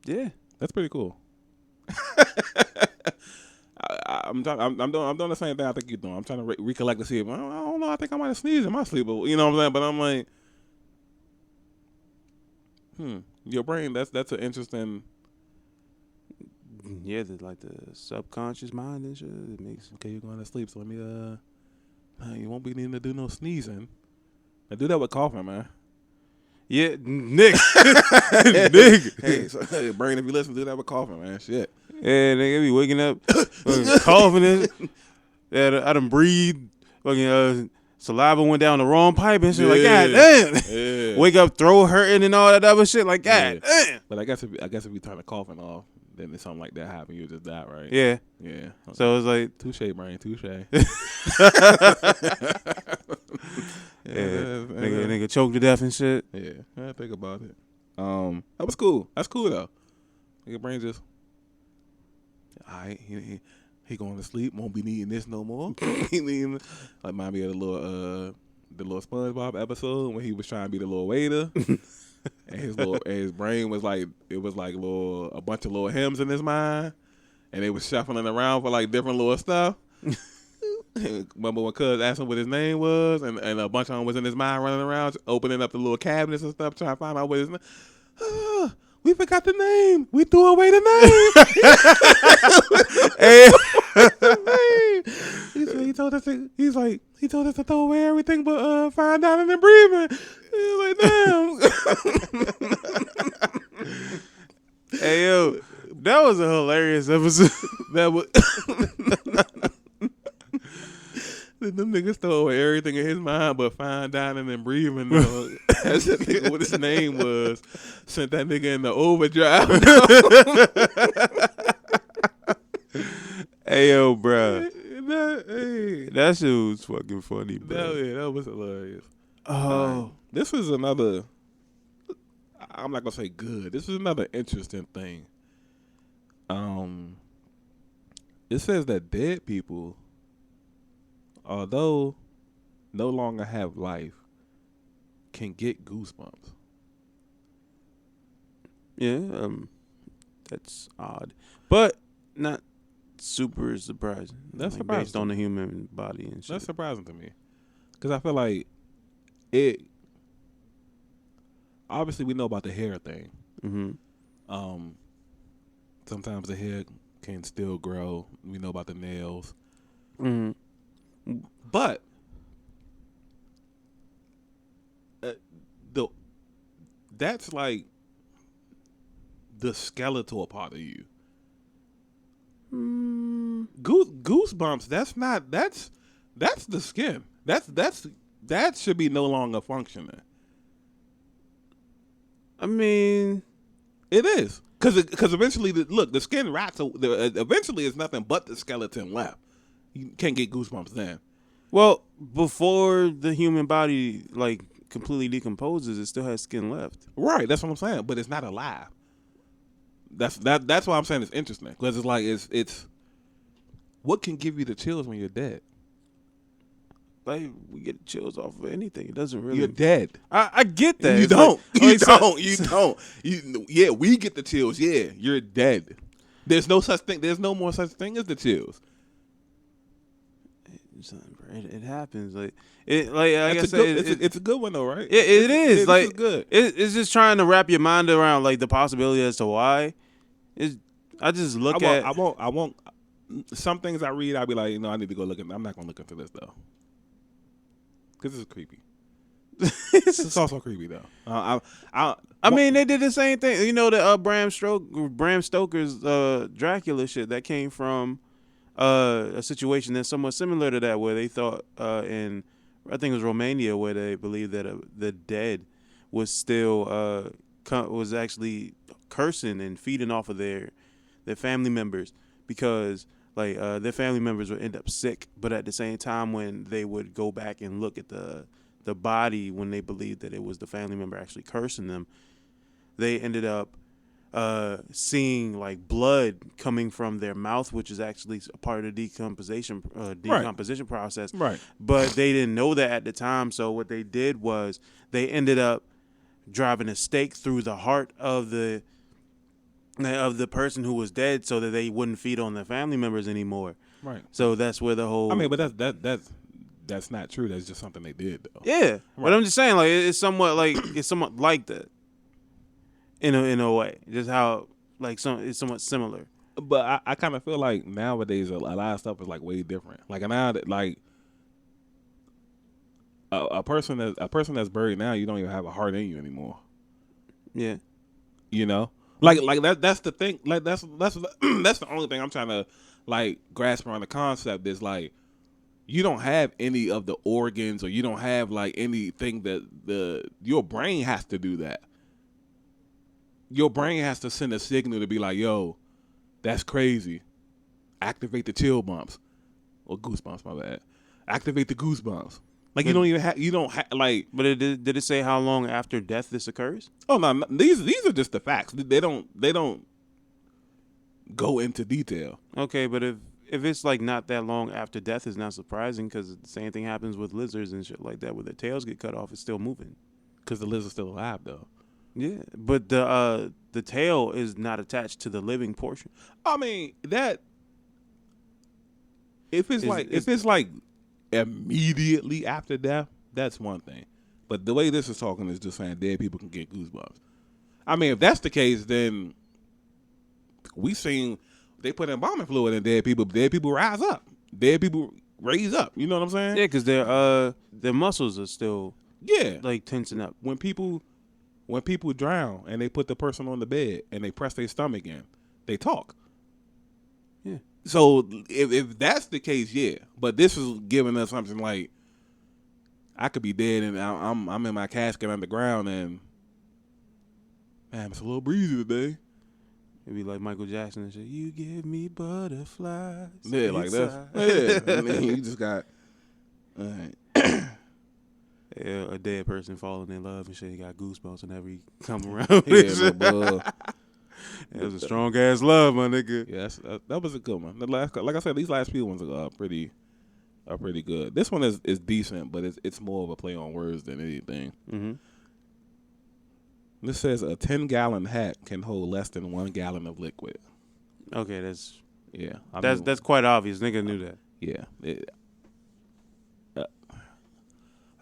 Yeah, that's pretty cool. I'm doing the same thing I think you're doing. I'm trying to recollect to see if I don't know. I think I might have sneezed in my sleep, but you know what I'm saying. But I'm like, your brain. That's an interesting. Yeah, like the subconscious mind and shit. It makes okay. You're going to sleep, so let me you won't be needing to do no sneezing. Now do that with coughing, man. Yeah, Nick. Nick. Hey, brain, if you listen, do that with coughing, man. Shit. Yeah, nigga be waking up, coughing and yeah, I done breathed. Fucking saliva went down the wrong pipe and shit. Like, God damn. Yeah. Wake up, throat hurting and all that other shit. Like, God damn. But I guess if you turn the coughing off, then if something like that happen, you just die, right? Yeah. Yeah. Okay. So it's like touche, brain, touche. Nigga choked to death and shit. Yeah, I think about it. That was cool. That's cool though. Nigga brain just, alright, he going to sleep. Won't be needing this no more. Like remind me of the little SpongeBob episode when he was trying to be the little waiter, and his brain was like a bunch of little hymns in his mind, and they was shuffling around for like different little stuff. Remember when Cuz asked him what his name was, and a bunch of them was in his mind running around, opening up the little cabinets and stuff, trying to find out what his name. We forgot the name. We threw away the name. He told us to throw away everything but fine dining and breathing. He was like, damn. Hey yo, that was a hilarious episode. That was. Them niggas throw away everything in his mind but fine dining and breathing. That's that nigga what his name was. Sent that nigga in the overdrive. Hey yo, bro. That shit was fucking funny, bro. That was hilarious. Oh. This is another, I'm not gonna say good. This is another interesting thing. It says that dead people, although no longer have life, can get goosebumps. Yeah, that's odd, but not super surprising. That's like, surprising based on the human body and shit. That's surprising to me, because I feel like it. Obviously, we know about the hair thing. Mm-hmm. Sometimes the hair can still grow. We know about the nails, Mm-hmm. but the that's like the skeletal part of you. Goosebumps. That's the skin. That should be no longer functioning. I mean, it is because eventually, the skin rots. Eventually, it's nothing but the skeleton left. You can't get goosebumps then. well, before the human body like completely decomposes, it still has skin left. Right. That's what I'm saying. But it's not alive. That's why I'm saying it's interesting, because it's like it's what can give you the chills when you're dead? Like, we get chills off of anything. It doesn't really. You're dead. I get that. You It's don't. like- You don't. Yeah, we get the chills. Yeah, you're dead. There's no such thing. There's no more such thing as the chills. It happens. Like I It's said, it's a good one though, right? it is. It's Like, good. It's just trying to wrap your mind around like the possibility as to why. I just look at. I won't. Some things I read, I'll be like, I need to go look at. I'm not gonna look into this though, because it's creepy. It's also creepy though. I mean, they did the same thing. You know, the Bram Stoker's Dracula shit that came from a situation that's somewhat similar to that, where they thought in, I think it was Romania, where they believed that the dead was still was actually cursing and feeding off of their family members, because like their family members would end up sick, but at the same time, when they would go back and look at the body, when they believed that it was the family member actually cursing them, they ended up seeing like blood coming from their mouth, which is actually a part of the decomposition process. Right. But they didn't know that at the time. So what they did was they ended up driving a stake through the heart of the person who was dead, so that they wouldn't feed on their family members anymore. Right. So that's where the whole. I mean, but that's not true. That's just something they did though. Yeah, Right. but I'm just saying, like, it's somewhat like that, in a way, just how like it's somewhat similar. But I kind of feel like nowadays a lot of stuff is like way different. Like now, like a person that's buried now, you don't even have a heart in you anymore. Yeah, like that's the thing. Like that's the only thing I'm trying to like grasp around the concept is like, you don't have any of the organs, or you don't have like anything that your brain has to do that. Your brain has to send a signal to be like, yo, that's crazy. Activate the chill bumps. Or goosebumps, my bad. Activate the goosebumps. Like, you don't have, like. But did it say how long after death this occurs? Oh, no, these are just the facts. They don't go into detail. Okay, but if it's like not that long after death, it's not surprising, because the same thing happens with lizards and shit like that, where their tails get cut off, it's still moving. Because the lizard's still alive, though. Yeah, but the tail is not attached to the living portion. I mean, that if it's like immediately after death, that's one thing. But the way this is talking is just saying dead people can get goosebumps. I mean, if that's the case, then we seen they put embalming fluid in dead people. Dead people rise up. Dead people raise up. You know what I'm saying? Yeah, because their muscles are still like tensing up. When people drown and they put the person on the bed and they press their stomach in, they talk. Yeah. So if that's the case, yeah. But this is giving us something like, I could be dead and I'm in my casket underground and, man, it's a little breezy today. It'd be like Michael Jackson and shit. You give me butterflies. Yeah, like that. Yeah. And then you just got, all right. Yeah, a dead person falling in love and shit. He got goosebumps whenever he come around. Yeah, but, it was a strong ass love, my nigga. Yeah, that was a good one. The last, like I said, these last few ones are pretty good. This one is decent, but it's more of a play on words than anything. Mm-hmm. This says a 10-gallon hat can hold less than 1 gallon of liquid. Okay, that's Yeah, That's quite obvious. Nigga knew that. yeah. Like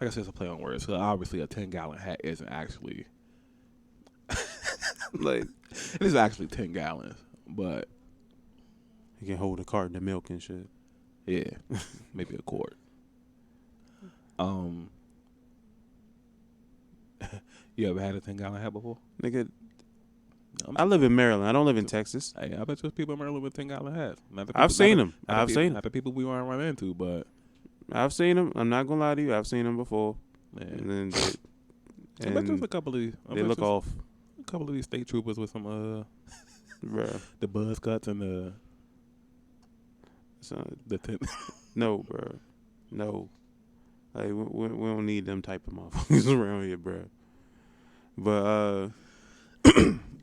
I said, it's a play on words. So obviously, a 10-gallon hat isn't actually Like it is actually 10 gallons, but he can hold a carton of milk and shit. yeah, maybe a quart. You ever had a 10-gallon hat before? Nigga, I live in Maryland. I don't live in Texas. Hey, I bet there's people in Maryland with 10-gallon hats. I've seen them. I've seen them. Not the people we want to run into, but I've seen them. I'm not gonna lie to you. I've seen them before. man. And then I bet there's a couple of these. they look off. A couple of these state troopers with some Bruh. the buzz cuts and the So, the tin. no, bro. No. Like we don't need them type of motherfuckers around here, bro. But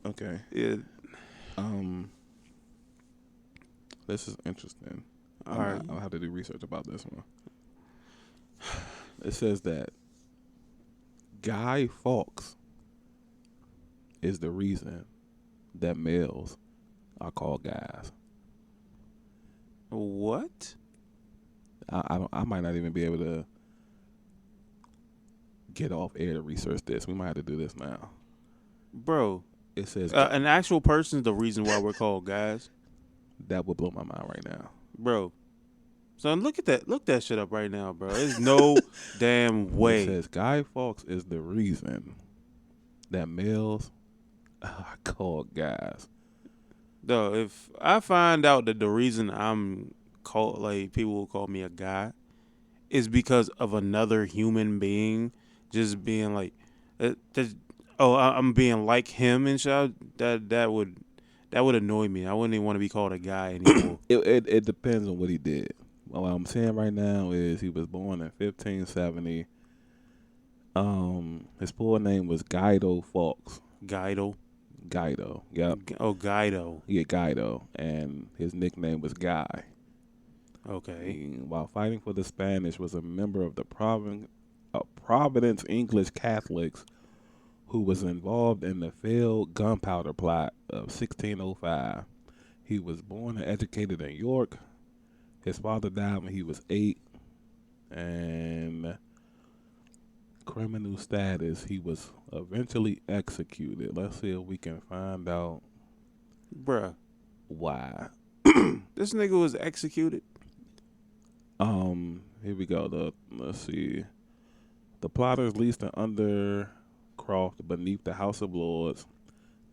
Okay. yeah. This is interesting. All right. I'll have to do research about this one. It says that Guy Fawkes is the reason that males are called guys. What? I might not even be able to get off air to research this. We might have to do this now. Bro. It says An actual person's the reason why we're called guys. that would blow my mind right now. Bro. Son, look at that. Look that shit up right now, bro. There's no damn way. It says Guy Fawkes is the reason that males are called guys. Though, if I find out that the reason I'm called, like, people will call me a guy is because of another human being just being like, I'm being like him and shit, that would annoy me. I wouldn't even want to be called a guy anymore. It depends on what he did. What I'm saying right now is he was born in 1570. His full name was Guido Fawkes. Guido. Yep. Oh, Guido. Yeah, Guido. And his nickname was Guy. Okay. While fighting for the Spanish, was a member of the Providence English Catholics who was involved in the failed gunpowder plot of 1605. He was born and educated in York. His father died when he was 8. And criminal status, he was eventually executed. Let's see if we can find out Bruh. why. This nigga was executed. Here we go. Let's see. The plotters leased an undercroft beneath the House of Lords.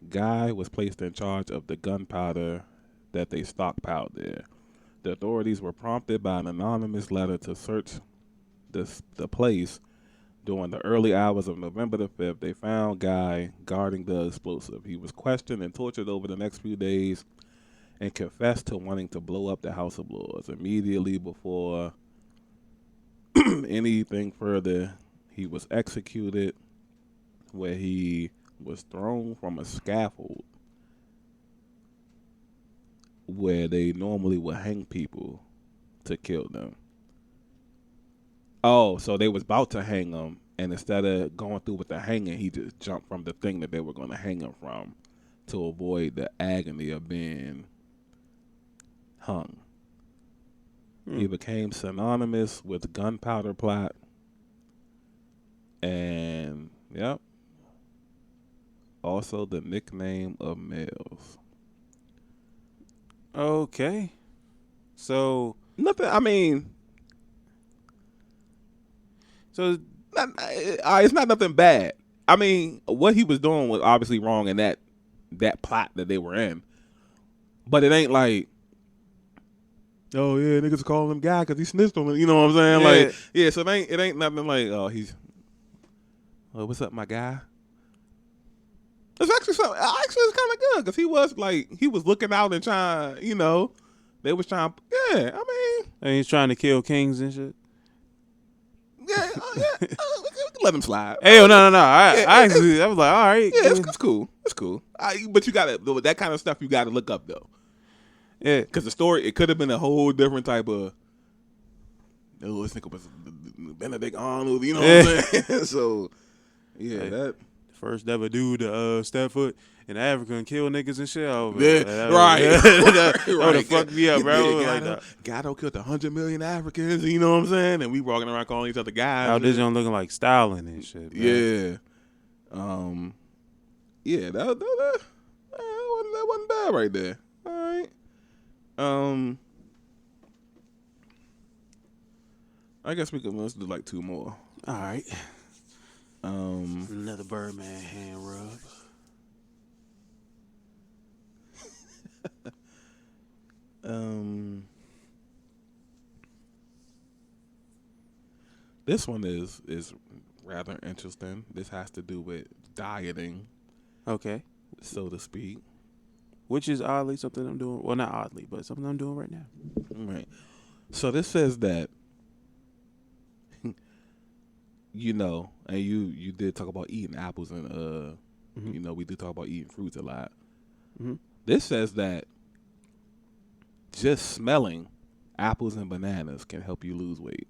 Guy was placed in charge of the gunpowder that they stockpiled there. The authorities were prompted by an anonymous letter to search the place. During the early hours of November the 5th, they found Guy guarding the explosive. He was questioned and tortured over the next few days and confessed to wanting to blow up the House of Lords. Immediately before anything further, he was executed, where he was thrown from a scaffold where they normally would hang people to kill them. Oh, so they was about to hang him, and instead of going through with the hanging, he just jumped from the thing that they were going to hang him from to avoid the agony of being hung. He became synonymous with gunpowder plot, and yep, also the nickname of males. Okay. So Nothing. I mean, so it's not nothing bad. I mean, what he was doing was obviously wrong in that plot that they were in, but it ain't like, oh yeah, niggas calling him guy because he snitched on him. You know what I'm saying? Yeah. Like, yeah. So it ain't nothing like, oh, what's up, my guy? It's actually something. Actually, it's kind of good because he was looking out and trying. You know, they was trying. Yeah, I mean, and he's trying to kill kings and shit. yeah, let him slide. Hey, no. I was like, all right. Yeah, it's cool. It's cool. But you gotta, that kind of stuff you gotta look up though. Yeah. Because the story, it could have been a whole different type of, this nigga was Benedict Arnold, you know what I'm saying? So, yeah, that. first ever dude to step foot in Africa and kill niggas and shit. Yeah, right. That would have fucked me up, bro. Yeah, Like, Gatto killed 100 million Africans. You know what I'm saying? And we walking around calling each other guys. how this young looking like Stalin and shit. Man. Yeah. Yeah, that wasn't bad right there. All right. I guess let's do like two more. All right. Another Birdman hand rub. This one is rather interesting. This has to do with dieting, Okay. so to speak. Which is oddly something I'm doing. Well, not oddly, but something I'm doing right now. Right. So this says that you know, and you did talk about eating apples and you know, we do talk about eating fruits a lot. Mm-hmm. This says that just smelling apples and bananas can help you lose weight.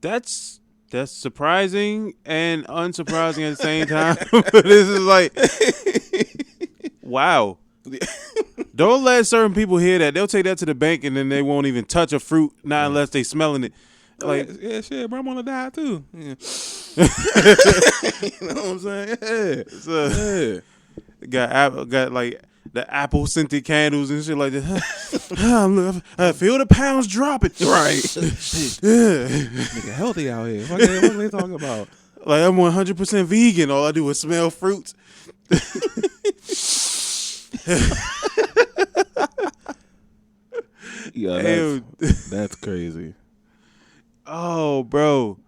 That's surprising and unsurprising at the same time. This is like, wow. Don't let certain people hear that. They'll take that to the bank and then they won't even touch a fruit, not unless they smelling it. Like, yeah, shit, bro, I'm on a diet too. Yeah. You know what I'm saying? Yeah. got like the apple scented candles and shit like that. I feel the pounds dropping. Right. Yeah. Nigga healthy out here. What are they talking about? Like, I'm 100% vegan. All I do is smell fruits. Yeah, that's crazy. Oh, bro.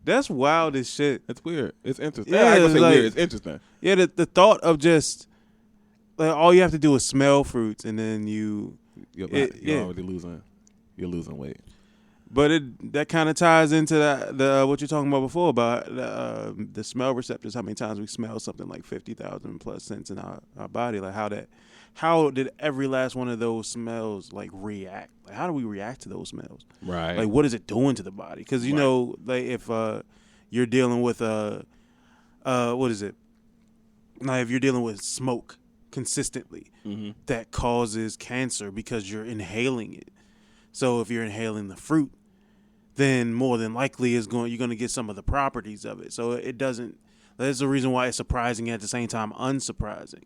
That's wild as shit. It's weird. It's interesting. Yeah, I ain't gonna say like- weird. It's interesting. Yeah, the thought of just, like, all you have to do is smell fruits and then you're Already losing. You're losing weight. But that kind of ties into the what you're talking about before about the smell receptors. How many times we smell something like 50,000 plus scents in our body? Like how did every last one of those smells like react? Like, how do we react to those smells? Right. Like, what is it doing to the body? Because you know, like, if you're dealing with what is it? Like, if you're dealing with smoke consistently, that causes cancer because you're inhaling it. So if you're inhaling the fruit, then more than likely you're going to get some of the properties of it. So it doesn't. That's the reason why it's surprising and at the same time unsurprising,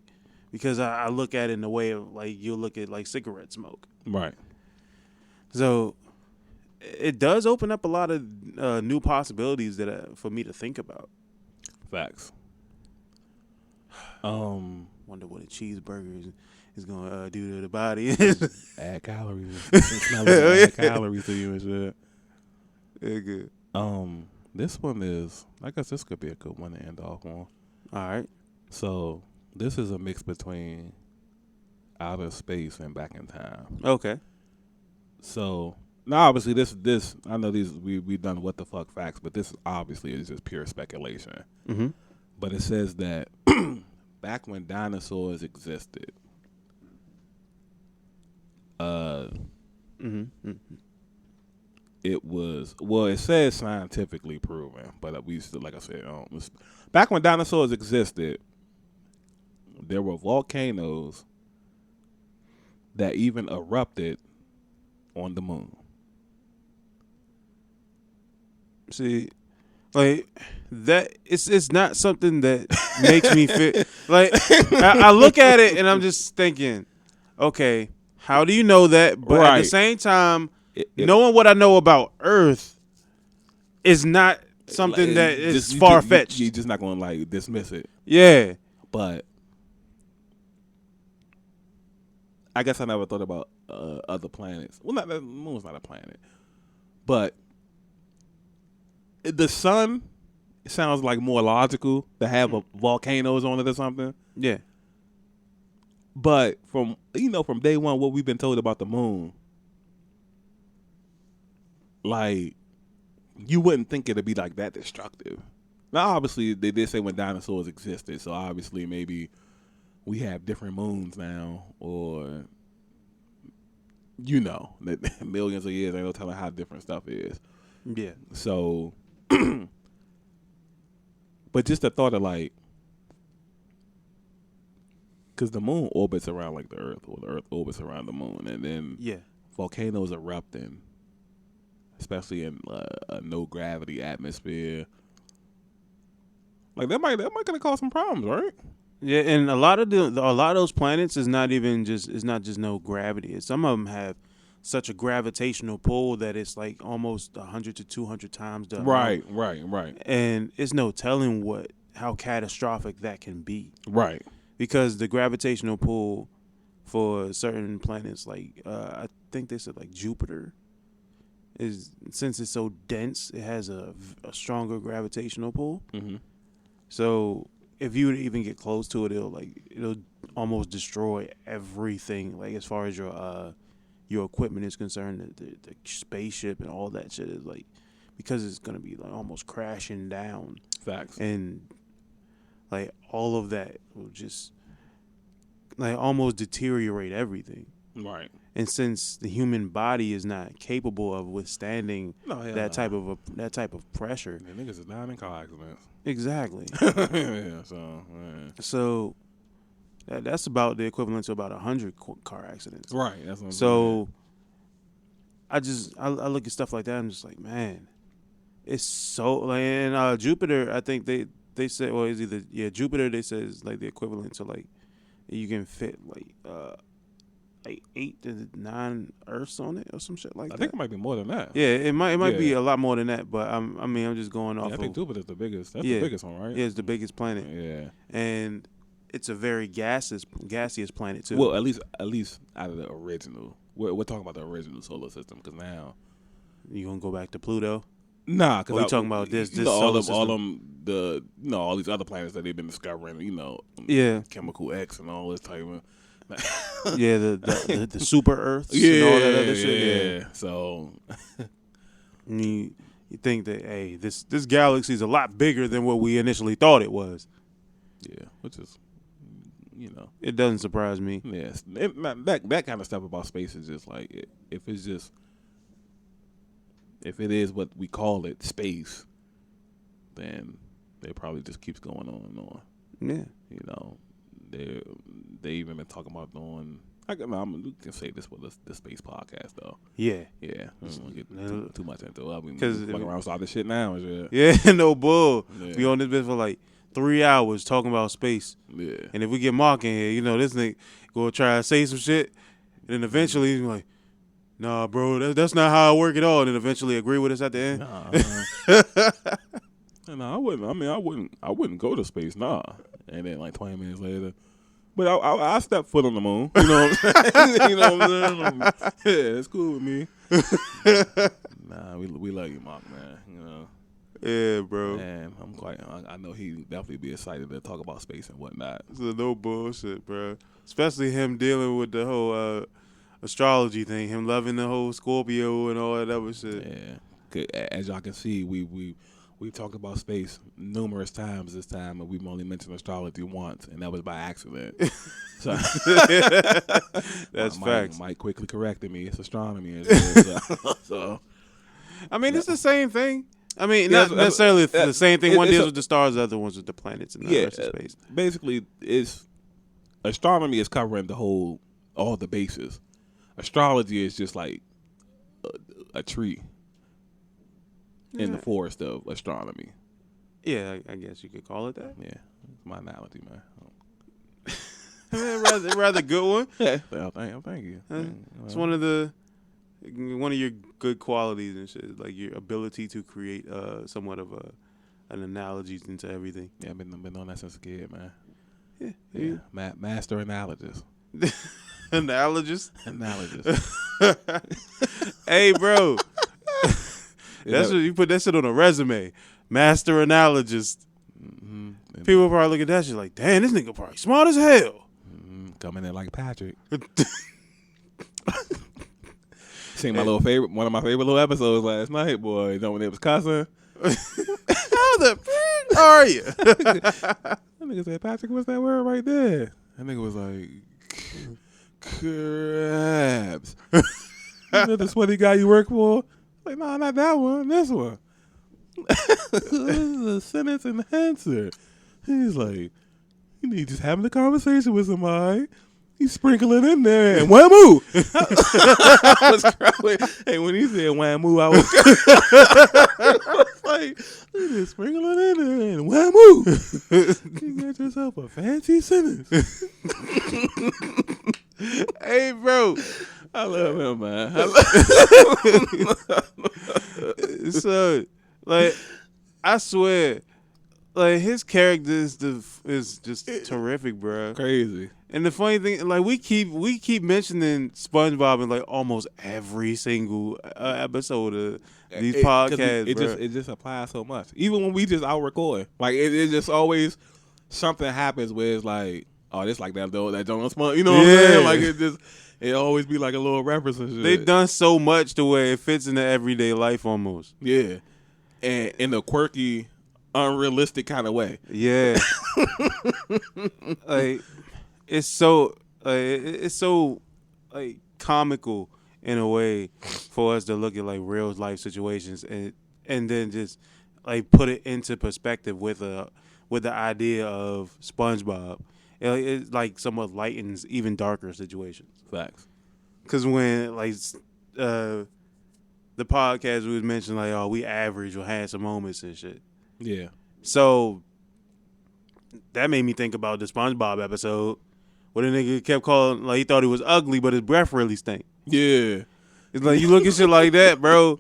because I look at it in the way of, like, you'll look at like cigarette smoke. Right. So it does open up a lot of new possibilities that for me to think about. Facts. Wonder what a cheeseburger is going to do to the body. Add calories. Add calories to you and shit. Yeah, good. This one is, I guess this could be a good one to end off on. All right. So this is a mix between outer space and back in time. Okay. So now, obviously, this I know these we've done what the fuck facts, but this obviously is just pure speculation. Mm-hmm. But it says that back when dinosaurs existed, it was, well, it says scientifically proven, but we still, like I said, back when dinosaurs existed, there were volcanoes that even erupted on the moon. See, like, that it's not something that makes me feel like I look at it and I'm just thinking, okay, how do you know that? But at the same time, knowing what I know about Earth is not something that is far fetched. You're just not going to, like, dismiss it. Yeah, but I guess I never thought about other planets. Well, the moon's not a planet, but the sun sounds like more logical to have volcanoes on it or something. yeah. But from day one, what we've been told about the moon, like, you wouldn't think it'd be like that destructive. Now, obviously, they did say when dinosaurs existed, so obviously maybe we have different moons now, or, millions of years, ain't no telling how different stuff is. Yeah. So But just the thought of like, because the moon orbits around like the Earth, or the Earth orbits around the moon, and then Yeah. volcanoes erupting, especially in a no gravity atmosphere. Like that might gonna cause some problems, right? Yeah, and a lot of those planets is not even just no gravity. Some of them have such a gravitational pull that it's like almost 100 to 200 times the amount. Right. And it's no telling how catastrophic that can be. Right. Because the gravitational pull for certain planets, like I think they said like Jupiter, is since it's so dense, it has a stronger gravitational pull. Mm-hmm. So if you would even get close to it, it'll almost destroy everything. Like as far as your equipment is concerned, the spaceship and all that shit is like, because it's gonna be like almost crashing down. Facts. And like all of that will just like almost deteriorate everything. Right. And since the human body is not capable of withstanding that type of pressure, the niggas is dying in car accidents. Exactly. Yeah. So that's about the equivalent to about 100 car accidents. Right. That's what I'm so saying. I look at stuff like that. I'm just like, man, it's so like. And Jupiter, I think they said, well, it's either Jupiter. They said is like the equivalent to like you can fit like 8 to 9 Earths on it or some shit like that. I think it might be more than that. Yeah, it might be a lot more than that. But I'm just going off. I think Jupiter's the biggest. That's the biggest one, right? Yeah, it's the biggest planet. Yeah, and it's a very gaseous planet too. Well, at least out of the original. We're talking about the original solar system because now you gonna go back to Pluto. Nah, because we're talking about this all these other planets that they've been discovering. Chemical X and all this type of. Yeah, the super Earths and all that other shit. Yeah. So you think that this galaxy is a lot bigger than what we initially thought it was. Yeah, which is it doesn't surprise me. Yes, that kind of stuff about space is just like if it is what we call it, space, then it probably just keeps going on and on. Yeah. They even been talking about doing. We can say this with the space podcast though. Yeah. I don't want to get too much into it. Because fucking around with all this shit now and shit. Yeah, no bull. Yeah. We on this bit for like 3 hours talking about space. Yeah. And if we get Mark in here, this nigga go try to say some shit, and then eventually he's like, "Nah, bro, that's not how I work at all." And then eventually agree with us at the end. Nah, I wouldn't. I wouldn't go to space. Nah. And then like 20 minutes later. But I step foot on the moon. You know what I'm saying? You know what I'm saying? Yeah, it's cool with me. Nah, we love you, Mark, man. Yeah, bro. And I know he'd definitely be excited to talk about space and whatnot. It's no bullshit, bro. Especially him dealing with the whole astrology thing, him loving the whole Scorpio and all that other shit. Yeah. As y'all can see, we talked about space numerous times this time, and we've only mentioned astrology once, and that was by accident. So that's facts. Mike quickly corrected me. It's astronomy. So I mean, it's the same thing. I mean, not necessarily the same thing. One deals with the stars, the other one's with the planets and the rest of space. Basically, astronomy is covering all the bases. Astrology is just like a tree in the forest of astronomy. Yeah, I guess you could call it that. Yeah, it's my analogy, man. rather good one. Yeah, thank you. It's one of your good qualities and shit, like your ability to create somewhat of an analogy into everything. Yeah, I've been on that since a kid, man. Yeah. Master analogist. Analogist. Hey, bro. That's what you put that shit on a resume. Master analogist. Mm-hmm. People probably look at that shit like, damn, this nigga probably smart as hell. Mm-hmm. Coming in like Patrick. Seen one of my favorite little episodes last night, boy. When they was cussing. How the f*** are you? That nigga said, Patrick, what's that word right there? That nigga was like, crabs. You know the sweaty guy you work for? Like, no, not that one. This one. The sentence enhancer. He's like, you just having a conversation with somebody. You sprinkle it in there and whammoo. I was crying. Hey, when he said whammoo, I was like, you just sprinkle it in there and whammoo. You got yourself a fancy sentence. Hey, bro. I love him, man. So, like, I swear, like, his character is just terrific, bro. Crazy. And the funny thing, like, we keep mentioning SpongeBob in like almost every single episode of these podcasts. It just applies so much. Even when we just out recording, like it just always something happens where it's like, oh, this like that though, that Jonas Sponge. You know what I'm saying? Like it always be like a little reference and shit. They've done so much to where it fits into everyday life almost. Yeah, and in a quirky, unrealistic kind of way. Yeah, like. It's so like comical in a way for us to look at like real life situations and then just like put it into perspective with the idea of SpongeBob. It like somewhat lightens even darker situations. Facts. Because when like the podcast we was mentioning like, oh, we average or had some moments and shit. Yeah. So that made me think about the SpongeBob episode. Where the nigga kept calling, like, he thought he was ugly, but his breath really stank. Yeah. It's like, you look at shit like that, bro,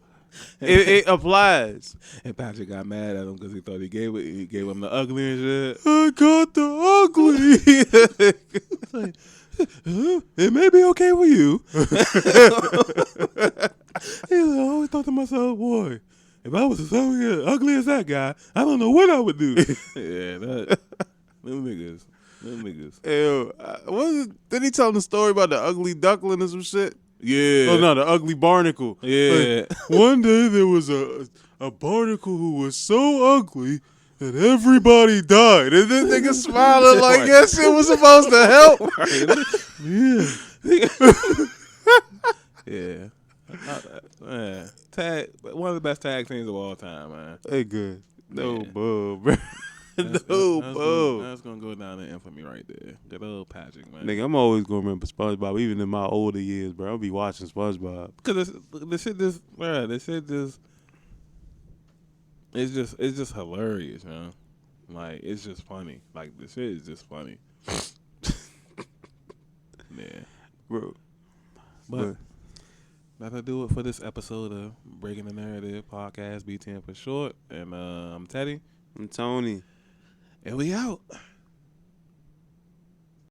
it applies. And Patrick got mad at him because he thought he gave him the ugly and shit. I got the ugly. It's like, it may be okay with you. I always thought to myself, boy, if I was as ugly as that guy, I don't know what I would do. Yeah, them niggas. Ew. Did he tell the story about the ugly duckling or some shit? Yeah. Oh, no, the ugly barnacle. Yeah. Like, one day there was a barnacle who was so ugly that everybody died. And this nigga smiling like that shit was supposed to help. Yeah. Man. One of the best tag teams of all time, man. They good. No Yeah. bub, bro. That's gonna go down in infamy right there. Good old Patrick, man. Nigga, I'm always gonna remember SpongeBob, even in my older years, bro. I'll be watching SpongeBob. Cause this shit just, it's just hilarious, man. Like it's just funny. Like this shit is just funny. Yeah, Bro. but that'll do it for this episode of Breaking the Narrative Podcast, B10 for short. And I'm Teddy. I'm Tony. And we out.